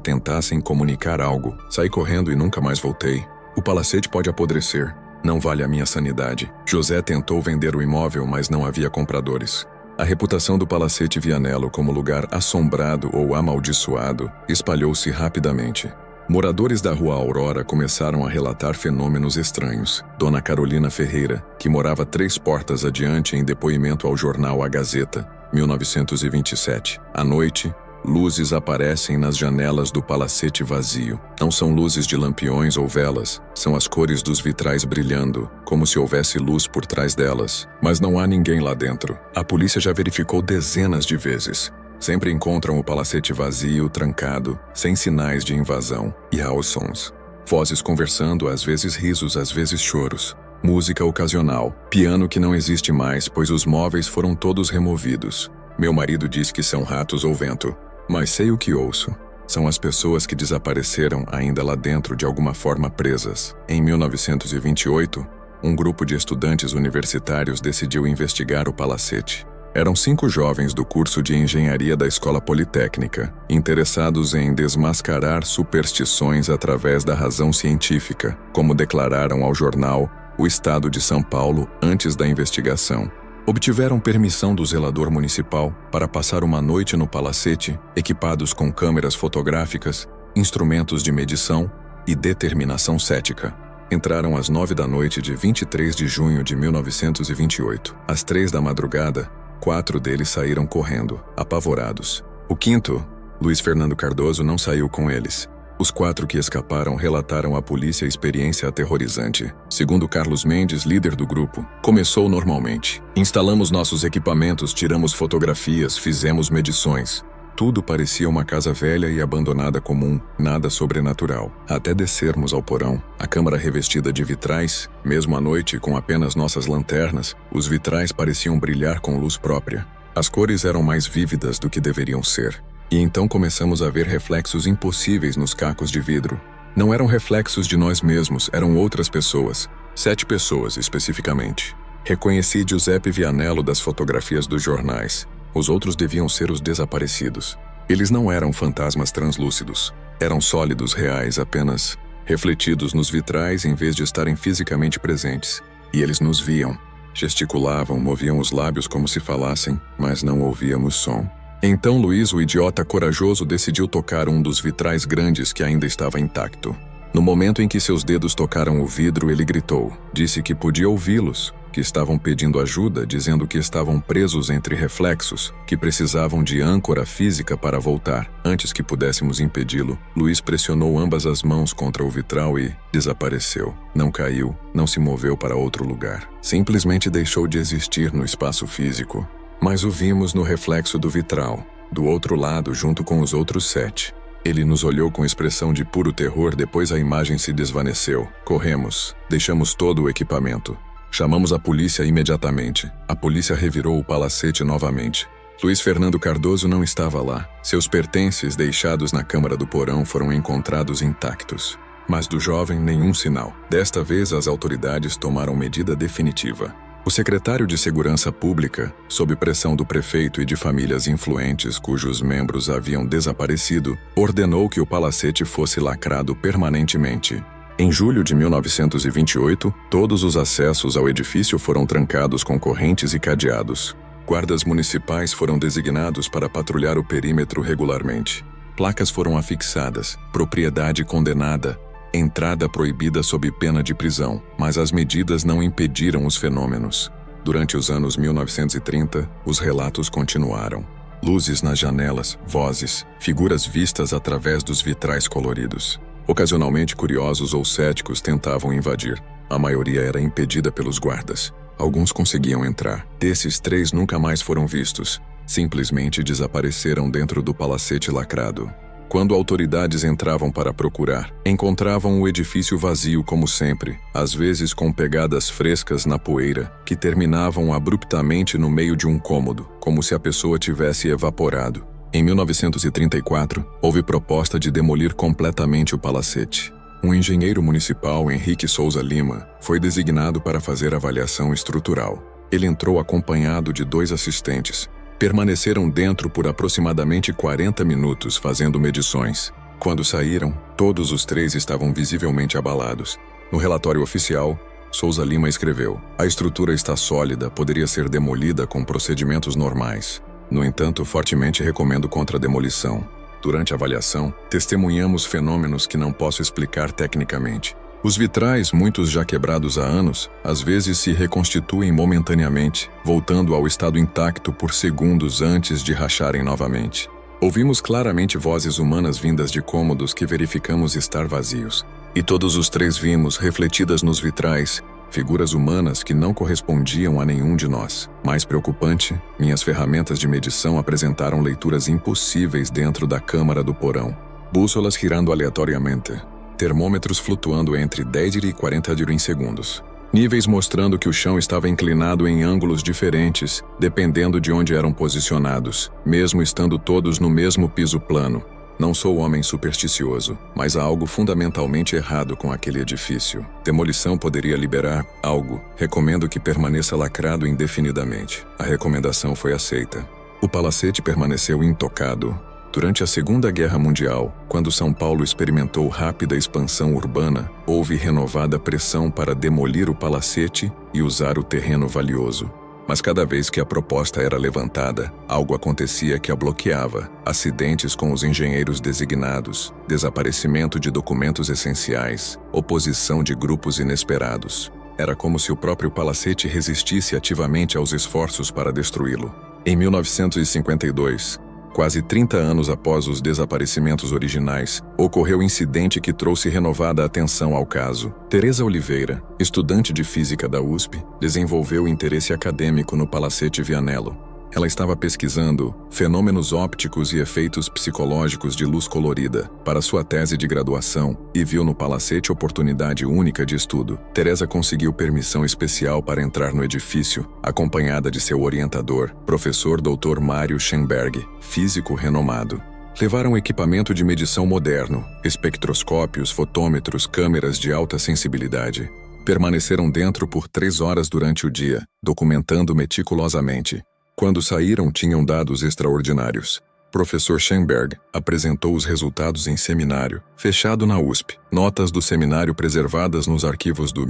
[SPEAKER 1] tentassem comunicar algo. Saí correndo e nunca mais voltei. O palacete pode apodrecer. Não vale a minha sanidade. José tentou vender o imóvel, mas não havia compradores. A reputação do Palacete Vianello como lugar assombrado ou amaldiçoado espalhou-se rapidamente. Moradores da Rua Aurora começaram a relatar fenômenos estranhos. Dona Carolina Ferreira, que morava 3 portas adiante em depoimento ao jornal A Gazeta, 1927. À noite, luzes aparecem nas janelas do palacete vazio. Não são luzes de lampiões ou velas, são as cores dos vitrais brilhando, como se houvesse luz por trás delas. Mas não há ninguém lá dentro. A polícia já verificou dezenas de vezes. Sempre encontram o palacete vazio, trancado, sem sinais de invasão, e há os sons. Vozes conversando, às vezes risos, às vezes choros. Música ocasional, piano que não existe mais, pois os móveis foram todos removidos. Meu marido diz que são ratos ou vento, mas sei o que ouço. São as pessoas que desapareceram ainda lá dentro de alguma forma presas. Em 1928, um grupo de estudantes universitários decidiu investigar o palacete. Eram 5 jovens do curso de engenharia da Escola Politécnica, interessados em desmascarar superstições através da razão científica, como declararam ao jornal O Estado de São Paulo antes da investigação. Obtiveram permissão do zelador municipal para passar uma noite no palacete, equipados com câmeras fotográficas, instrumentos de medição e determinação cética. Entraram às 9 da noite de 23 de junho de 1928. Às 3 da madrugada, 4 deles saíram correndo, apavorados. O 5º, Luiz Fernando Cardoso, não saiu com eles. Os 4 que escaparam relataram à polícia a experiência aterrorizante. Segundo Carlos Mendes, líder do grupo, começou normalmente. Instalamos nossos equipamentos, tiramos fotografias, fizemos medições. Tudo parecia uma casa velha e abandonada comum, nada sobrenatural. Até descermos ao porão, a câmara revestida de vitrais, mesmo à noite com apenas nossas lanternas, os vitrais pareciam brilhar com luz própria. As cores eram mais vívidas do que deveriam ser. E então começamos a ver reflexos impossíveis nos cacos de vidro. Não eram reflexos de nós mesmos, eram outras pessoas. 7 pessoas, especificamente. Reconheci Giuseppe Vianello das fotografias dos jornais. Os outros deviam ser os desaparecidos. Eles não eram fantasmas translúcidos. Eram sólidos reais, apenas refletidos nos vitrais em vez de estarem fisicamente presentes. E eles nos viam. Gesticulavam, moviam os lábios como se falassem, mas não ouvíamos som. Então Luiz, o idiota corajoso, decidiu tocar um dos vitrais grandes que ainda estava intacto. No momento em que seus dedos tocaram o vidro, ele gritou. Disse que podia ouvi-los, que estavam pedindo ajuda, dizendo que estavam presos entre reflexos, que precisavam de âncora física para voltar. Antes que pudéssemos impedi-lo, Luiz pressionou ambas as mãos contra o vitral e desapareceu. Não caiu, não se moveu para outro lugar. Simplesmente deixou de existir no espaço físico. Mas o vimos no reflexo do vitral, do outro lado, junto com os outros 7. Ele nos olhou com expressão de puro terror, depois a imagem se desvaneceu. Corremos, deixamos todo o equipamento. Chamamos a polícia imediatamente. A polícia revirou o palacete novamente. Luiz Fernando Cardoso não estava lá. Seus pertences, deixados na câmara do porão, foram encontrados intactos. Mas do jovem, nenhum sinal. Desta vez, as autoridades tomaram medida definitiva. O secretário de Segurança Pública, sob pressão do prefeito e de famílias influentes cujos membros haviam desaparecido, ordenou que o palacete fosse lacrado permanentemente. Em julho de 1928, todos os acessos ao edifício foram trancados com correntes e cadeados. Guardas municipais foram designados para patrulhar o perímetro regularmente. Placas foram afixadas, propriedade condenada, entrada proibida sob pena de prisão, mas as medidas não impediram os fenômenos. Durante os anos 1930, os relatos continuaram. Luzes nas janelas, vozes, figuras vistas através dos vitrais coloridos. Ocasionalmente, curiosos ou céticos tentavam invadir. A maioria era impedida pelos guardas. Alguns conseguiam entrar. Desses 3 nunca mais foram vistos. Simplesmente desapareceram dentro do palacete lacrado. Quando autoridades entravam para procurar, encontravam o edifício vazio como sempre, às vezes com pegadas frescas na poeira, que terminavam abruptamente no meio de um cômodo, como se a pessoa tivesse evaporado. Em 1934, houve proposta de demolir completamente o palacete. um engenheiro municipal, Henrique Souza Lima, foi designado para fazer avaliação estrutural. Ele entrou acompanhado de 2 assistentes. Permaneceram dentro por aproximadamente 40 minutos fazendo medições. Quando saíram, todos os 3 estavam visivelmente abalados. No relatório oficial, Souza Lima escreveu: "A estrutura está sólida, poderia ser demolida com procedimentos normais. No entanto, fortemente recomendo contra a demolição. Durante a avaliação, testemunhamos fenômenos que não posso explicar tecnicamente. Os vitrais, muitos já quebrados há anos, às vezes se reconstituem momentaneamente, voltando ao estado intacto por segundos antes de racharem novamente. Ouvimos claramente vozes humanas vindas de cômodos que verificamos estar vazios. E todos os 3 vimos, refletidas nos vitrais, figuras humanas que não correspondiam a nenhum de nós. Mais preocupante, minhas ferramentas de medição apresentaram leituras impossíveis dentro da câmara do porão. Bússolas girando aleatoriamente. Termômetros flutuando entre 10 e 40 em segundos. Níveis mostrando que o chão estava inclinado em ângulos diferentes, dependendo de onde eram posicionados, mesmo estando todos no mesmo piso plano. Não sou homem supersticioso, mas há algo fundamentalmente errado com aquele edifício. Demolição poderia liberar algo. Recomendo que permaneça lacrado indefinidamente." A recomendação foi aceita. O palacete permaneceu intocado. Durante a Segunda Guerra Mundial, quando São Paulo experimentou rápida expansão urbana, houve renovada pressão para demolir o palacete e usar o terreno valioso. Mas cada vez que a proposta era levantada, algo acontecia que a bloqueava: acidentes com os engenheiros designados, desaparecimento de documentos essenciais, oposição de grupos inesperados. Era como se o próprio palacete resistisse ativamente aos esforços para destruí-lo. Em 1952, quase 30 anos após os desaparecimentos originais, ocorreu um incidente que trouxe renovada atenção ao caso. Teresa Oliveira, estudante de física da USP, desenvolveu interesse acadêmico no Palacete Vianello. Ela estava pesquisando fenômenos ópticos e efeitos psicológicos de luz colorida para sua tese de graduação e viu no palacete oportunidade única de estudo. Teresa conseguiu permissão especial para entrar no edifício, acompanhada de seu orientador, professor Dr. Mário Schenberg, físico renomado. Levaram equipamento de medição moderno, espectroscópios, fotômetros, câmeras de alta sensibilidade. Permaneceram dentro por 3 horas durante o dia, documentando meticulosamente. Quando saíram, tinham dados extraordinários. Professor Schenberg apresentou os resultados em seminário, fechado na USP. Notas do seminário preservadas nos arquivos do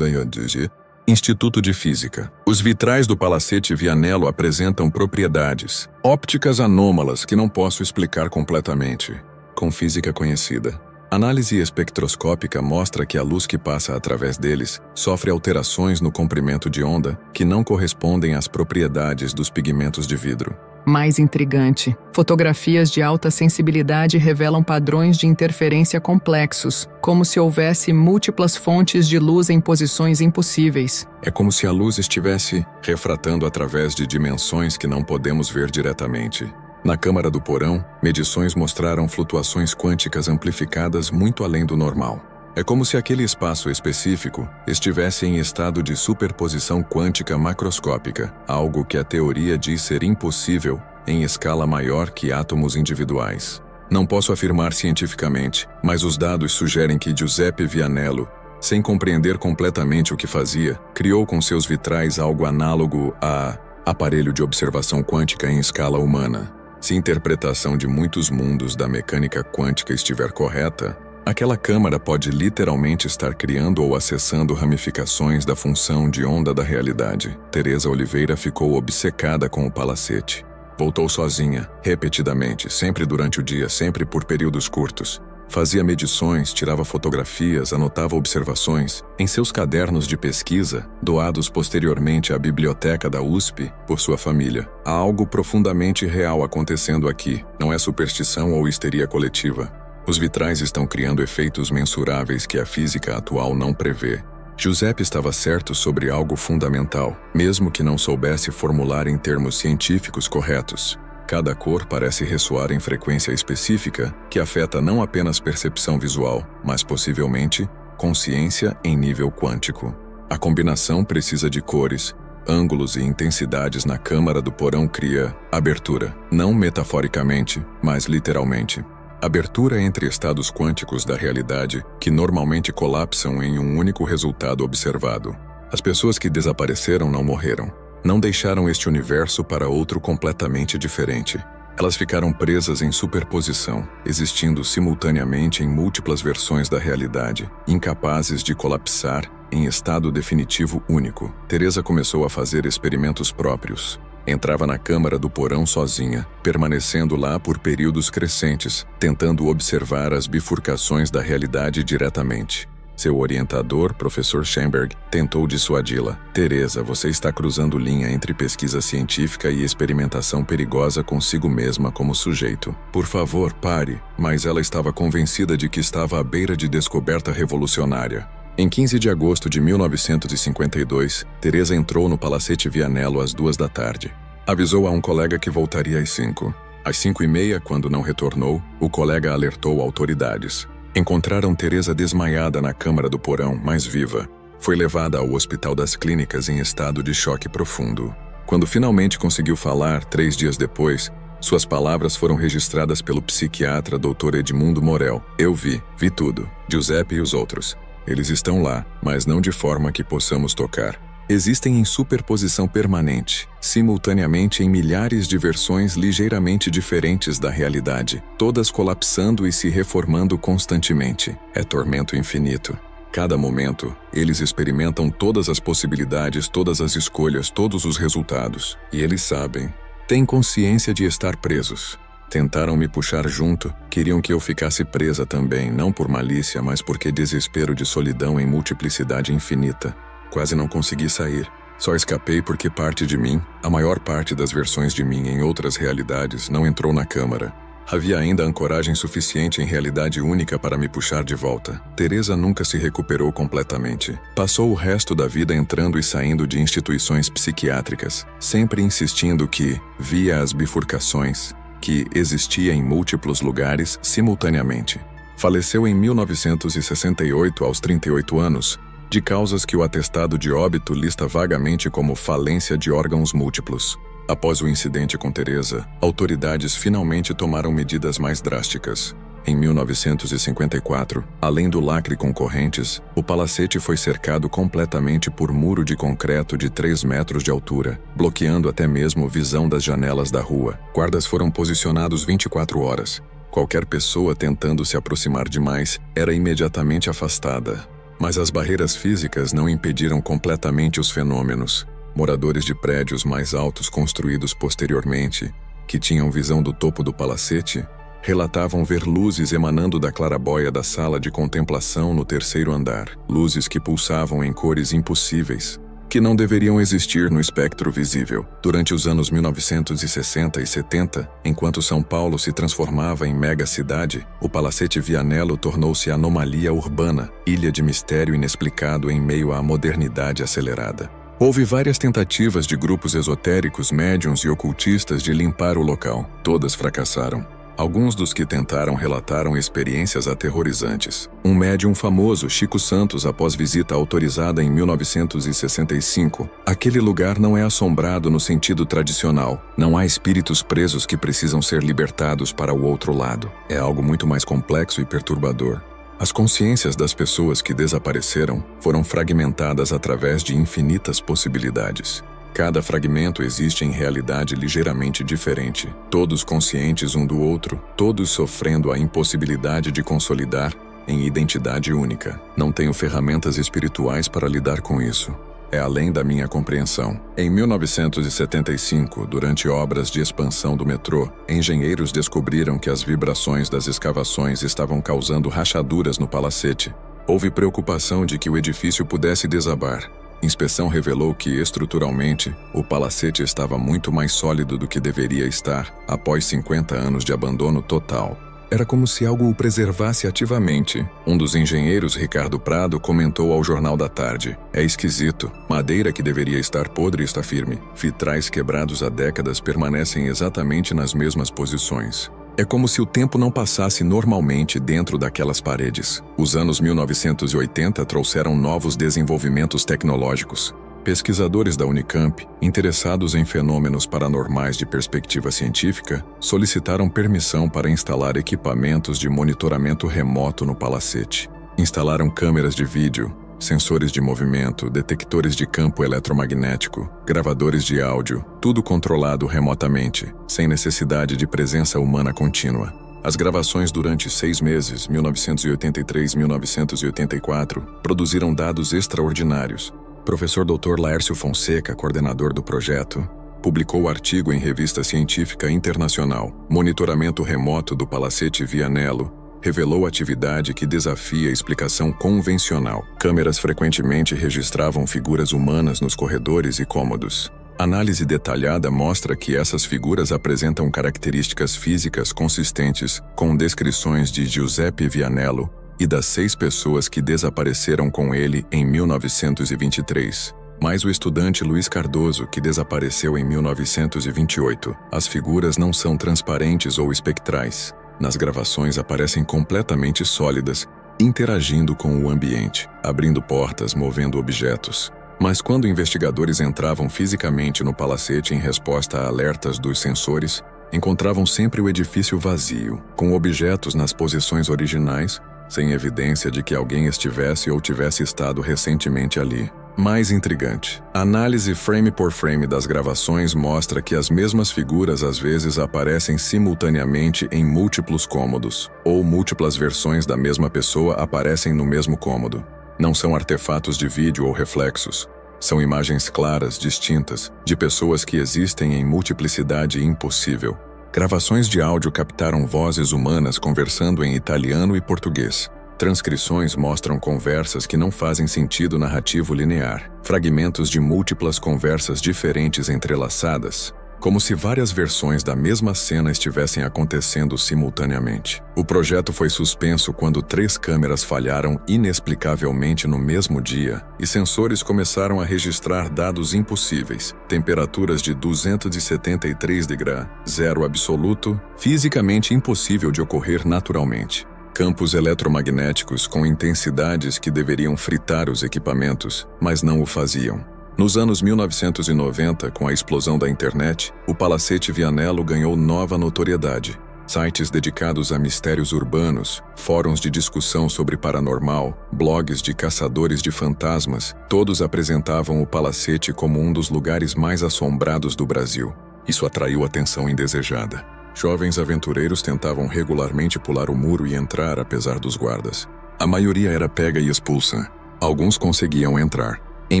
[SPEAKER 1] Instituto de Física. Os vitrais do Palacete Vianello apresentam propriedades ópticas anômalas que não posso explicar completamente, com física conhecida. Análise espectroscópica mostra que a luz que passa através deles sofre alterações no comprimento de onda que não correspondem às propriedades dos pigmentos de vidro.
[SPEAKER 2] Mais intrigante, fotografias de alta sensibilidade revelam padrões de interferência complexos, como se houvesse múltiplas fontes de luz em posições impossíveis.
[SPEAKER 1] É como se a luz estivesse refratando através de dimensões que não podemos ver diretamente. Na câmara do porão, medições mostraram flutuações quânticas amplificadas muito além do normal. É como se aquele espaço específico estivesse em estado de superposição quântica macroscópica, algo que a teoria diz ser impossível em escala maior que átomos individuais. Não posso afirmar cientificamente, mas os dados sugerem que Giuseppe Vianello, sem compreender completamente o que fazia, criou com seus vitrais algo análogo a aparelho de observação quântica em escala humana. Se a interpretação de muitos mundos da mecânica quântica estiver correta, aquela câmara pode literalmente estar criando ou acessando ramificações da função de onda da realidade. Teresa Oliveira ficou obcecada com o palacete. Voltou sozinha, repetidamente, sempre durante o dia, sempre por períodos curtos. Fazia medições, tirava fotografias, anotava observações em seus cadernos de pesquisa, doados posteriormente à biblioteca da USP por sua família. Há algo profundamente real acontecendo aqui, não é superstição ou histeria coletiva. Os vitrais estão criando efeitos mensuráveis que a física atual não prevê. Giuseppe estava certo sobre algo fundamental, mesmo que não soubesse formular em termos científicos corretos. Cada cor parece ressoar em frequência específica que afeta não apenas percepção visual, mas possivelmente consciência em nível quântico. A combinação precisa de cores, ângulos e intensidades na câmara do porão cria abertura, não metaforicamente, mas literalmente. Abertura entre estados quânticos da realidade que normalmente colapsam em um único resultado observado. As pessoas que desapareceram não morreram. Não deixaram este universo para outro completamente diferente. Elas ficaram presas em superposição, existindo simultaneamente em múltiplas versões da realidade, incapazes de colapsar em estado definitivo único. Teresa começou a fazer experimentos próprios. Entrava na câmara do porão sozinha, permanecendo lá por períodos crescentes, tentando observar as bifurcações da realidade diretamente. Seu orientador, professor Schenberg, tentou dissuadi-la. Teresa, você está cruzando linha entre pesquisa científica e experimentação perigosa consigo mesma como sujeito. Por favor, pare. Mas ela estava convencida de que estava à beira de descoberta revolucionária. Em 15 de agosto de 1952, Teresa entrou no Palacete Vianello às 2 da tarde. Avisou a um colega que voltaria às 5. Às 5h30, quando não retornou, o colega alertou autoridades. Encontraram Teresa desmaiada na câmara do porão, mas viva. Foi levada ao Hospital das Clínicas em estado de choque profundo. Quando finalmente conseguiu falar, 3 dias depois, suas palavras foram registradas pelo psiquiatra Dr. Edmundo Morel. Eu vi tudo. Giuseppe e os outros. Eles estão lá, mas não de forma que possamos tocar. Existem em superposição permanente, simultaneamente em milhares de versões ligeiramente diferentes da realidade, todas colapsando e se reformando constantemente. É tormento infinito. Cada momento, eles experimentam todas as possibilidades, todas as escolhas, todos os resultados. E eles sabem, têm consciência de estar presos. Tentaram me puxar junto, queriam que eu ficasse presa também, não por malícia, mas porque desespero de solidão em multiplicidade infinita. Quase não consegui sair. Só escapei porque parte de mim, a maior parte das versões de mim em outras realidades, não entrou na câmara. Havia ainda ancoragem suficiente em realidade única para me puxar de volta. Teresa nunca se recuperou completamente. Passou o resto da vida entrando e saindo de instituições psiquiátricas, sempre insistindo que via as bifurcações, que existia em múltiplos lugares simultaneamente. Faleceu em 1968 aos 38 anos, de causas que o atestado de óbito lista vagamente como falência de órgãos múltiplos. Após o incidente com Teresa, autoridades finalmente tomaram medidas mais drásticas. Em 1954, além do lacre com correntes, o palacete foi cercado completamente por muro de concreto de 3 metros de altura, bloqueando até mesmo visão das janelas da rua. Guardas foram posicionados 24 horas. Qualquer pessoa tentando se aproximar demais era imediatamente afastada. Mas as barreiras físicas não impediram completamente os fenômenos. Moradores de prédios mais altos construídos posteriormente, que tinham visão do topo do palacete, relatavam ver luzes emanando da claraboia da sala de contemplação no 3º andar. Luzes que pulsavam em cores impossíveis, que não deveriam existir no espectro visível. Durante os anos 1960 e 70, enquanto São Paulo se transformava em mega-cidade, o Palacete Vianello tornou-se anomalia urbana, ilha de mistério inexplicado em meio à modernidade acelerada. Houve várias tentativas de grupos esotéricos, médiuns e ocultistas de limpar o local. Todas fracassaram. Alguns dos que tentaram relataram experiências aterrorizantes. Um médium famoso, Chico Santos, após visita autorizada em 1965. Aquele lugar não é assombrado no sentido tradicional. Não há espíritos presos que precisam ser libertados para o outro lado. É algo muito mais complexo e perturbador. As consciências das pessoas que desapareceram foram fragmentadas através de infinitas possibilidades. Cada fragmento existe em realidade ligeiramente diferente, todos conscientes um do outro, todos sofrendo a impossibilidade de consolidar em identidade única. Não tenho ferramentas espirituais para lidar com isso. É além da minha compreensão. Em 1975, durante obras de expansão do metrô, engenheiros descobriram que as vibrações das escavações estavam causando rachaduras no palacete. Houve preocupação de que o edifício pudesse desabar. Inspeção revelou que, estruturalmente, o palacete estava muito mais sólido do que deveria estar após 50 anos de abandono total. Era como se algo o preservasse ativamente. Um dos engenheiros, Ricardo Prado, comentou ao Jornal da Tarde: "É esquisito. Madeira que deveria estar podre está firme. Vitrais quebrados há décadas permanecem exatamente nas mesmas posições. É como se o tempo não passasse normalmente dentro daquelas paredes." Os anos 1980 trouxeram novos desenvolvimentos tecnológicos. Pesquisadores da Unicamp, interessados em fenômenos paranormais de perspectiva científica, solicitaram permissão para instalar equipamentos de monitoramento remoto no palacete. Instalaram câmeras de vídeo, sensores de movimento, detectores de campo eletromagnético, gravadores de áudio, tudo controlado remotamente, sem necessidade de presença humana contínua. As gravações durante 6 meses, 1983-1984, produziram dados extraordinários. Professor Dr. Laércio Fonseca, coordenador do projeto, publicou o artigo em revista científica internacional. Monitoramento remoto do Palacete Vianello revelou atividade que desafia a explicação convencional. Câmeras frequentemente registravam figuras humanas nos corredores e cômodos. Análise detalhada mostra que essas figuras apresentam características físicas consistentes com descrições de Giuseppe Vianello e das 6 pessoas que desapareceram com ele em 1923, mais o estudante Luiz Cardoso, que desapareceu em 1928. As figuras não são transparentes ou espectrais. Nas gravações aparecem completamente sólidas, interagindo com o ambiente, abrindo portas, movendo objetos. Mas quando investigadores entravam fisicamente no palacete em resposta a alertas dos sensores, encontravam sempre o edifício vazio, com objetos nas posições originais, sem evidência de que alguém estivesse ou tivesse estado recentemente ali. Mais intrigante, a análise frame por frame das gravações mostra que as mesmas figuras às vezes aparecem simultaneamente em múltiplos cômodos, ou múltiplas versões da mesma pessoa aparecem no mesmo cômodo. Não são artefatos de vídeo ou reflexos. São imagens claras, distintas, de pessoas que existem em multiplicidade impossível. Gravações de áudio captaram vozes humanas conversando em italiano e português. Transcrições mostram conversas que não fazem sentido narrativo linear. Fragmentos de múltiplas conversas diferentes entrelaçadas, como se várias versões da mesma cena estivessem acontecendo simultaneamente. O projeto foi suspenso quando 3 câmeras falharam inexplicavelmente no mesmo dia e sensores começaram a registrar dados impossíveis. Temperaturas de 273 degrees, zero absoluto, fisicamente impossível de ocorrer naturalmente. Campos eletromagnéticos com intensidades que deveriam fritar os equipamentos, mas não o faziam. Nos anos 1990, com a explosão da internet, o Palacete Vianello ganhou nova notoriedade. Sites dedicados a mistérios urbanos, fóruns de discussão sobre paranormal, blogs de caçadores de fantasmas, todos apresentavam o Palacete como um dos lugares mais assombrados do Brasil. Isso atraiu atenção indesejada. Jovens aventureiros tentavam regularmente pular o muro e entrar apesar dos guardas. A maioria era pega e expulsa. Alguns conseguiam entrar. Em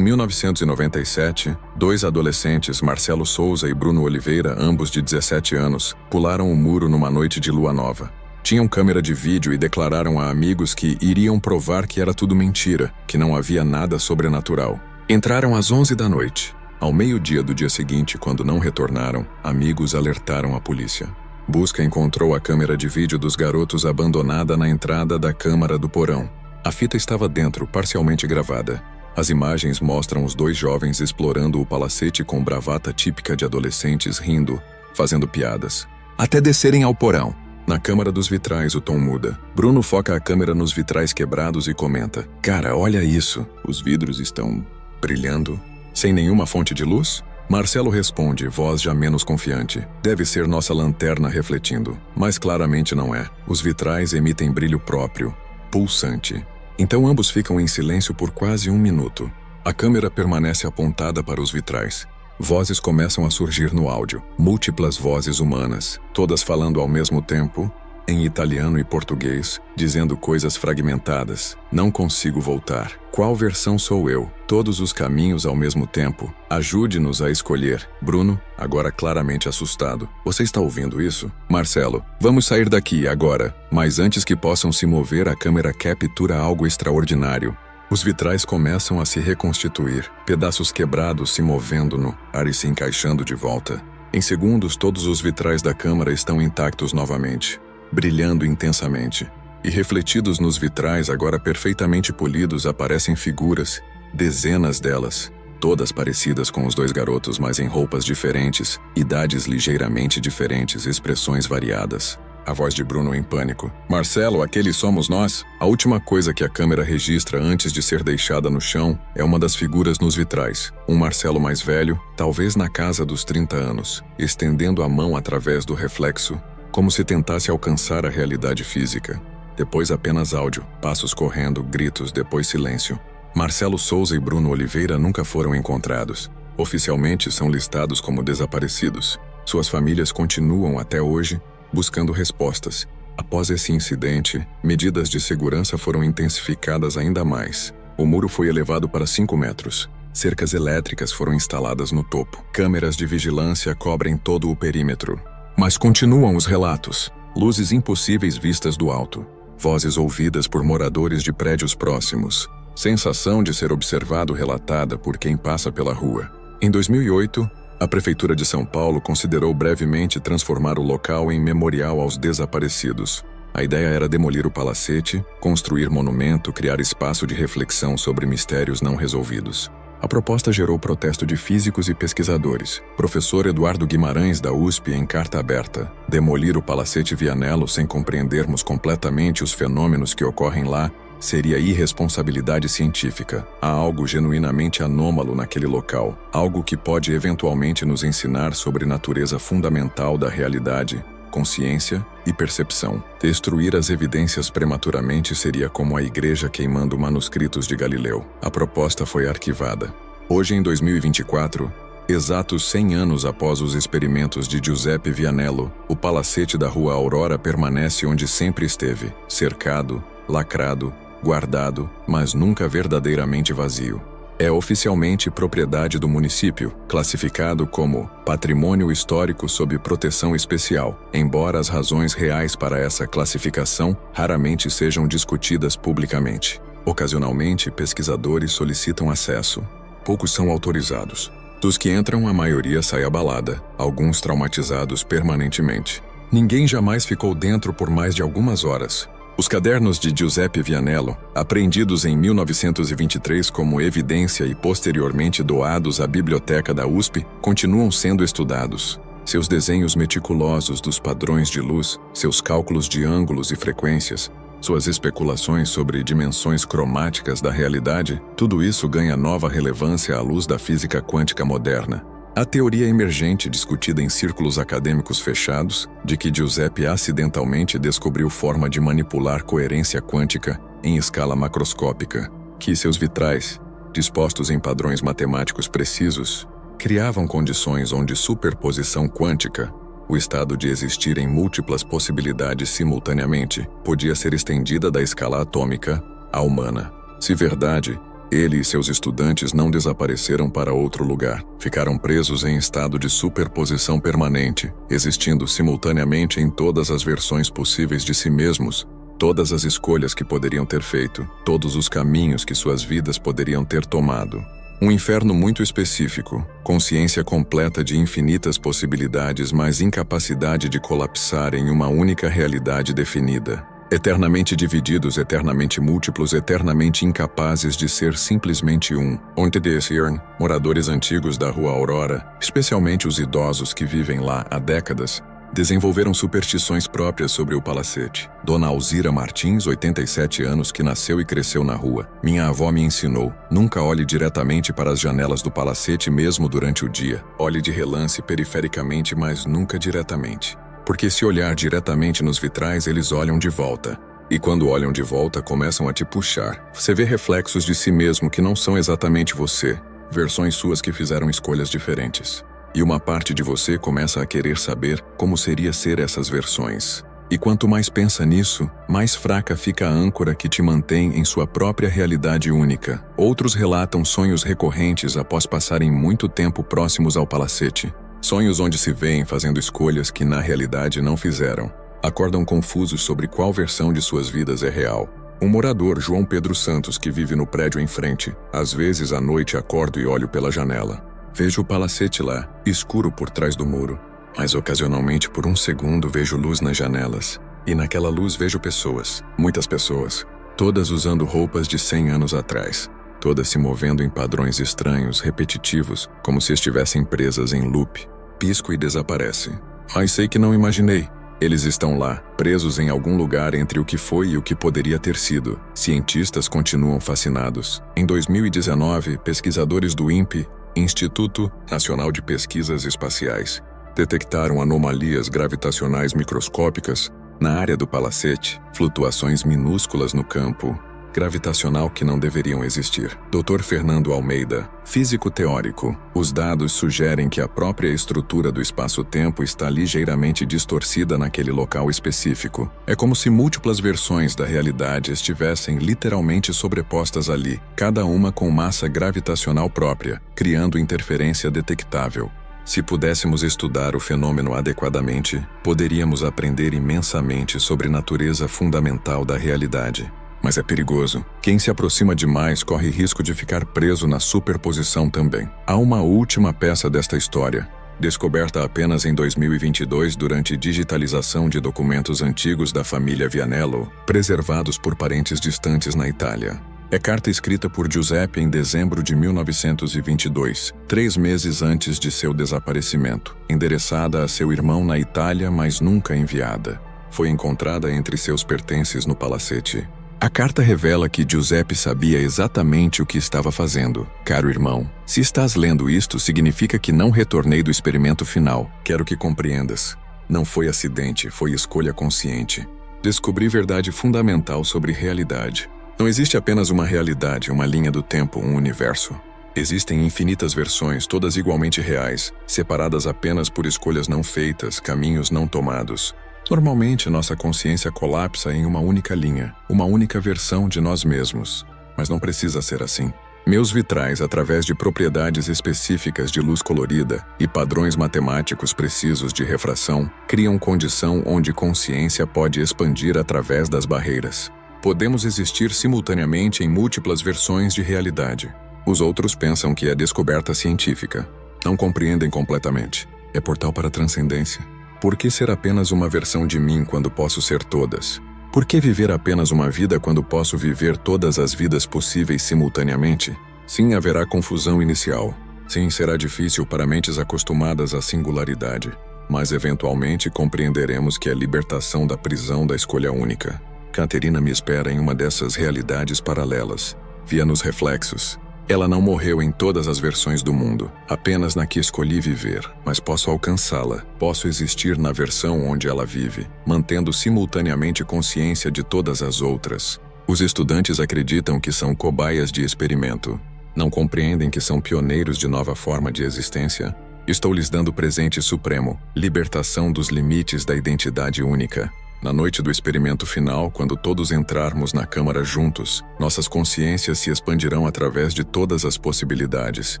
[SPEAKER 1] 1997, 2 adolescentes, Marcelo Souza e Bruno Oliveira, ambos de 17 anos, pularam o muro numa noite de lua nova. Tinham câmera de vídeo e declararam a amigos que iriam provar que era tudo mentira, que não havia nada sobrenatural. Entraram às 11 da noite. Ao meio-dia do dia seguinte, quando não retornaram, amigos alertaram a polícia. Busca encontrou a câmera de vídeo dos garotos abandonada na entrada da câmara do porão. A fita estava dentro, parcialmente gravada. As imagens mostram os 2 jovens explorando o palacete com bravata típica de adolescentes, rindo, fazendo piadas, até descerem ao porão. Na câmara dos vitrais o tom muda. Bruno foca a câmera nos vitrais quebrados e comenta: "Cara, olha isso, os vidros estão brilhando, sem nenhuma fonte de luz?" Marcelo responde, voz já menos confiante: "Deve ser nossa lanterna refletindo." Mas claramente não é. Os vitrais emitem brilho próprio, pulsante. Então ambos ficam em silêncio por quase 1 minuto. A câmera permanece apontada para os vitrais. Vozes começam a surgir no áudio. Múltiplas vozes humanas, todas falando ao mesmo tempo, em italiano e português, dizendo coisas fragmentadas. "Não consigo voltar. Qual versão sou eu? Todos os caminhos ao mesmo tempo. Ajude-nos a escolher." Bruno, agora claramente assustado: "Você está ouvindo isso?" Marcelo: "Vamos sair daqui agora." Mas antes que possam se mover, a câmera captura algo extraordinário. Os vitrais começam a se reconstituir, pedaços quebrados se movendo no ar e se encaixando de volta. Em segundos, todos os vitrais da câmara estão intactos novamente, brilhando intensamente. E refletidos nos vitrais, agora perfeitamente polidos, aparecem figuras, dezenas delas, todas parecidas com os 2 garotos, mas em roupas diferentes, idades ligeiramente diferentes, expressões variadas. A voz de Bruno em pânico. Marcelo, aquele somos nós? A última coisa que a câmera registra antes de ser deixada no chão é uma das figuras nos vitrais. Um Marcelo mais velho, talvez na casa dos 30 anos, estendendo a mão através do reflexo, como se tentasse alcançar a realidade física. Depois apenas áudio, passos correndo, gritos, depois silêncio. Marcelo Souza e Bruno Oliveira nunca foram encontrados. Oficialmente são listados como desaparecidos. Suas famílias continuam até hoje buscando respostas. Após esse incidente, medidas de segurança foram intensificadas ainda mais. O muro foi elevado para 5 metros. Cercas elétricas foram instaladas no topo. Câmeras de vigilância cobrem todo o perímetro. Mas continuam os relatos. Luzes impossíveis vistas do alto. Vozes ouvidas por moradores de prédios próximos. Sensação de ser observado relatada por quem passa pela rua. Em 2008, a Prefeitura de São Paulo considerou brevemente transformar o local em memorial aos desaparecidos. A ideia era demolir o palacete, construir monumento, criar espaço de reflexão sobre mistérios não resolvidos. A proposta gerou protesto de físicos e pesquisadores. Professor Eduardo Guimarães, da USP, em carta aberta. Demolir o palacete Vianello sem compreendermos completamente os fenômenos que ocorrem lá seria irresponsabilidade científica. Há algo genuinamente anômalo naquele local, algo que pode eventualmente nos ensinar sobre a natureza fundamental da realidade, consciência e percepção. Destruir as evidências prematuramente seria como a igreja queimando manuscritos de Galileu. A proposta foi arquivada. Hoje, em 2024, exatos 100 anos após os experimentos de Giuseppe Vianello, o palacete da Rua Aurora permanece onde sempre esteve, cercado, lacrado, guardado, mas nunca verdadeiramente vazio. É oficialmente propriedade do município, classificado como Patrimônio Histórico sob proteção especial, embora as razões reais para essa classificação raramente sejam discutidas publicamente. Ocasionalmente, pesquisadores solicitam acesso. Poucos são autorizados. Dos que entram, a maioria sai abalada, alguns traumatizados permanentemente. Ninguém jamais ficou dentro por mais de algumas horas. Os cadernos de Giuseppe Vianello, apreendidos em 1923 como evidência e posteriormente doados à biblioteca da USP, continuam sendo estudados. Seus desenhos meticulosos dos padrões de luz, seus cálculos de ângulos e frequências, suas especulações sobre dimensões cromáticas da realidade, tudo isso ganha nova relevância à luz da física quântica moderna. A teoria emergente discutida em círculos acadêmicos fechados, de que Giuseppe acidentalmente descobriu forma de manipular coerência quântica em escala macroscópica, que seus vitrais, dispostos em padrões matemáticos precisos, criavam condições onde superposição quântica, o estado de existir em múltiplas possibilidades simultaneamente, podia ser estendida da escala atômica à humana. Se verdade, ele e seus estudantes não desapareceram para outro lugar. Ficaram presos em estado de superposição permanente, existindo simultaneamente em todas as versões possíveis de si mesmos, todas as escolhas que poderiam ter feito, todos os caminhos que suas vidas poderiam ter tomado. Um inferno muito específico, consciência completa de infinitas possibilidades, mas incapacidade de colapsar em uma única realidade definida. Eternamente divididos, eternamente múltiplos, eternamente incapazes de ser simplesmente um. Onde desceram, moradores antigos da Rua Aurora, especialmente os idosos que vivem lá há décadas, desenvolveram superstições próprias sobre o palacete. Dona Alzira Martins, 87 anos, que nasceu e cresceu na rua. Minha avó me ensinou, nunca olhe diretamente para as janelas do palacete mesmo durante o dia. Olhe de relance perifericamente, mas nunca diretamente. Porque se olhar diretamente nos vitrais, eles olham de volta. E quando olham de volta, começam a te puxar. Você vê reflexos de si mesmo que não são exatamente você. Versões suas que fizeram escolhas diferentes. E uma parte de você começa a querer saber como seria ser essas versões. E quanto mais pensa nisso, mais fraca fica a âncora que te mantém em sua própria realidade única. Outros relatam sonhos recorrentes após passarem muito tempo próximos ao palacete. Sonhos onde se veem fazendo escolhas que na realidade não fizeram. Acordam confusos sobre qual versão de suas vidas é real. Um morador, João Pedro Santos, que vive no prédio em frente. Às vezes à noite acordo e olho pela janela. Vejo o palacete lá, escuro por trás do muro. Mas ocasionalmente por um segundo vejo luz nas janelas. E naquela luz vejo pessoas, muitas pessoas, todas usando roupas de 100 anos atrás. Todas se movendo em padrões estranhos, repetitivos, como se estivessem presas em loop. Pisco e desaparece. Mas sei que não imaginei. Eles estão lá, presos em algum lugar entre o que foi e o que poderia ter sido. Cientistas continuam fascinados. Em 2019, pesquisadores do INPE, Instituto Nacional de Pesquisas Espaciais, detectaram anomalias gravitacionais microscópicas na área do Palacete, flutuações minúsculas no campo gravitacional que não deveriam existir. Dr. Fernando Almeida, físico teórico, os dados sugerem que a própria estrutura do espaço-tempo está ligeiramente distorcida naquele local específico. É como se múltiplas versões da realidade estivessem literalmente sobrepostas ali, cada uma com massa gravitacional própria, criando interferência detectável. Se pudéssemos estudar o fenômeno adequadamente, poderíamos aprender imensamente sobre a natureza fundamental da realidade. Mas é perigoso. Quem se aproxima demais corre risco de ficar preso na superposição também. Há uma última peça desta história, descoberta apenas em 2022 durante digitalização de documentos antigos da família Vianello, preservados por parentes distantes na Itália. É carta escrita por Giuseppe em dezembro de 1922, 3 meses antes de seu desaparecimento, endereçada a seu irmão na Itália, mas nunca enviada. Foi encontrada entre seus pertences no Palacete. A carta revela que Giuseppe sabia exatamente o que estava fazendo. Caro irmão, se estás lendo isto, significa que não retornei do experimento final. Quero que compreendas. Não foi acidente, foi escolha consciente. Descobri verdade fundamental sobre realidade. Não existe apenas uma realidade, uma linha do tempo, um universo. Existem infinitas versões, todas igualmente reais, separadas apenas por escolhas não feitas, caminhos não tomados. Normalmente, nossa consciência colapsa em uma única linha, uma única versão de nós mesmos. Mas não precisa ser assim. Meus vitrais, através de propriedades específicas de luz colorida e padrões matemáticos precisos de refração, criam condição onde consciência pode expandir através das barreiras. Podemos existir simultaneamente em múltiplas versões de realidade. Os outros pensam que é descoberta científica. Não compreendem completamente. É portal para a transcendência. Por que ser apenas uma versão de mim quando posso ser todas? Por que viver apenas uma vida quando posso viver todas as vidas possíveis simultaneamente? Sim, haverá confusão inicial. Sim, será difícil para mentes acostumadas à singularidade. Mas eventualmente compreenderemos que é a libertação da prisão da escolha única. Caterina me espera em uma dessas realidades paralelas. Via nos reflexos. Ela não morreu em todas as versões do mundo, apenas na que escolhi viver, mas posso alcançá-la, posso existir na versão onde ela vive, mantendo simultaneamente consciência de todas as outras. Os estudantes acreditam que são cobaias de experimento. Não compreendem que são pioneiros de nova forma de existência? Estou lhes dando presente supremo, libertação dos limites da identidade única. Na noite do experimento final, quando todos entrarmos na câmara juntos, nossas consciências se expandirão através de todas as possibilidades.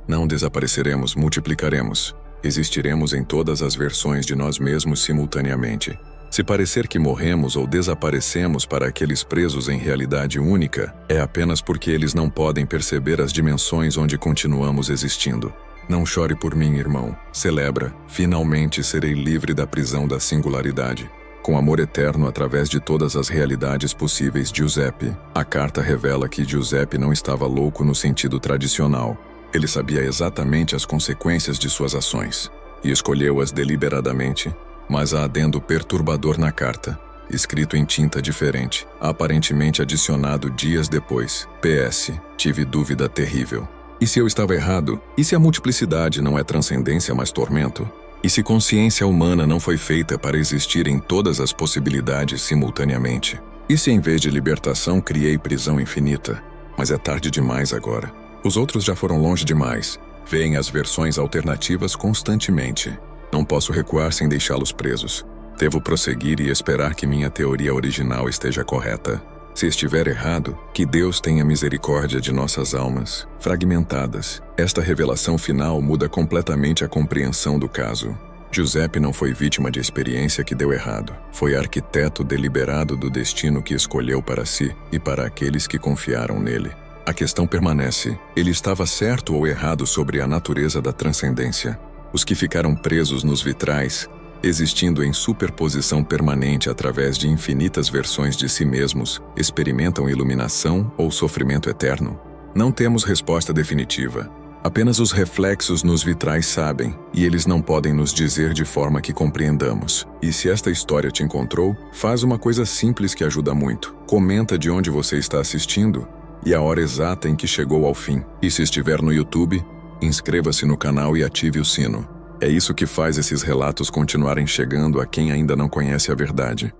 [SPEAKER 1] Não desapareceremos, multiplicaremos. Existiremos em todas as versões de nós mesmos simultaneamente. Se parecer que morremos ou desaparecemos para aqueles presos em realidade única, é apenas porque eles não podem perceber as dimensões onde continuamos existindo. Não chore por mim, irmão. Celebra. Finalmente serei livre da prisão da singularidade. Com amor eterno através de todas as realidades possíveis, Giuseppe. A carta revela que Giuseppe não estava louco no sentido tradicional. Ele sabia exatamente as consequências de suas ações e escolheu-as deliberadamente, mas há adendo perturbador na carta, escrito em tinta diferente, aparentemente adicionado dias depois. PS. Tive dúvida terrível. E se eu estava errado? E se a multiplicidade não é transcendência, mas tormento? E se consciência humana não foi feita para existir em todas as possibilidades simultaneamente? E se em vez de libertação criei prisão infinita? Mas é tarde demais agora. Os outros já foram longe demais. Veem as versões alternativas constantemente. Não posso recuar sem deixá-los presos. Devo prosseguir e esperar que minha teoria original esteja correta. Se estiver errado, que Deus tenha misericórdia de nossas almas, fragmentadas. Esta revelação final muda completamente a compreensão do caso. Giuseppe não foi vítima de experiência que deu errado. Foi arquiteto deliberado do destino que escolheu para si e para aqueles que confiaram nele. A questão permanece: ele estava certo ou errado sobre a natureza da transcendência? Os que ficaram presos nos vitrais, existindo em superposição permanente através de infinitas versões de si mesmos, experimentam iluminação ou sofrimento eterno? Não temos resposta definitiva. Apenas os reflexos nos vitrais sabem, e eles não podem nos dizer de forma que compreendamos. E se esta história te encontrou, faz uma coisa simples que ajuda muito. Comenta de onde você está assistindo e a hora exata em que chegou ao fim. E se estiver no YouTube, inscreva-se no canal e ative o sino. É isso que faz esses relatos continuarem chegando a quem ainda não conhece a verdade.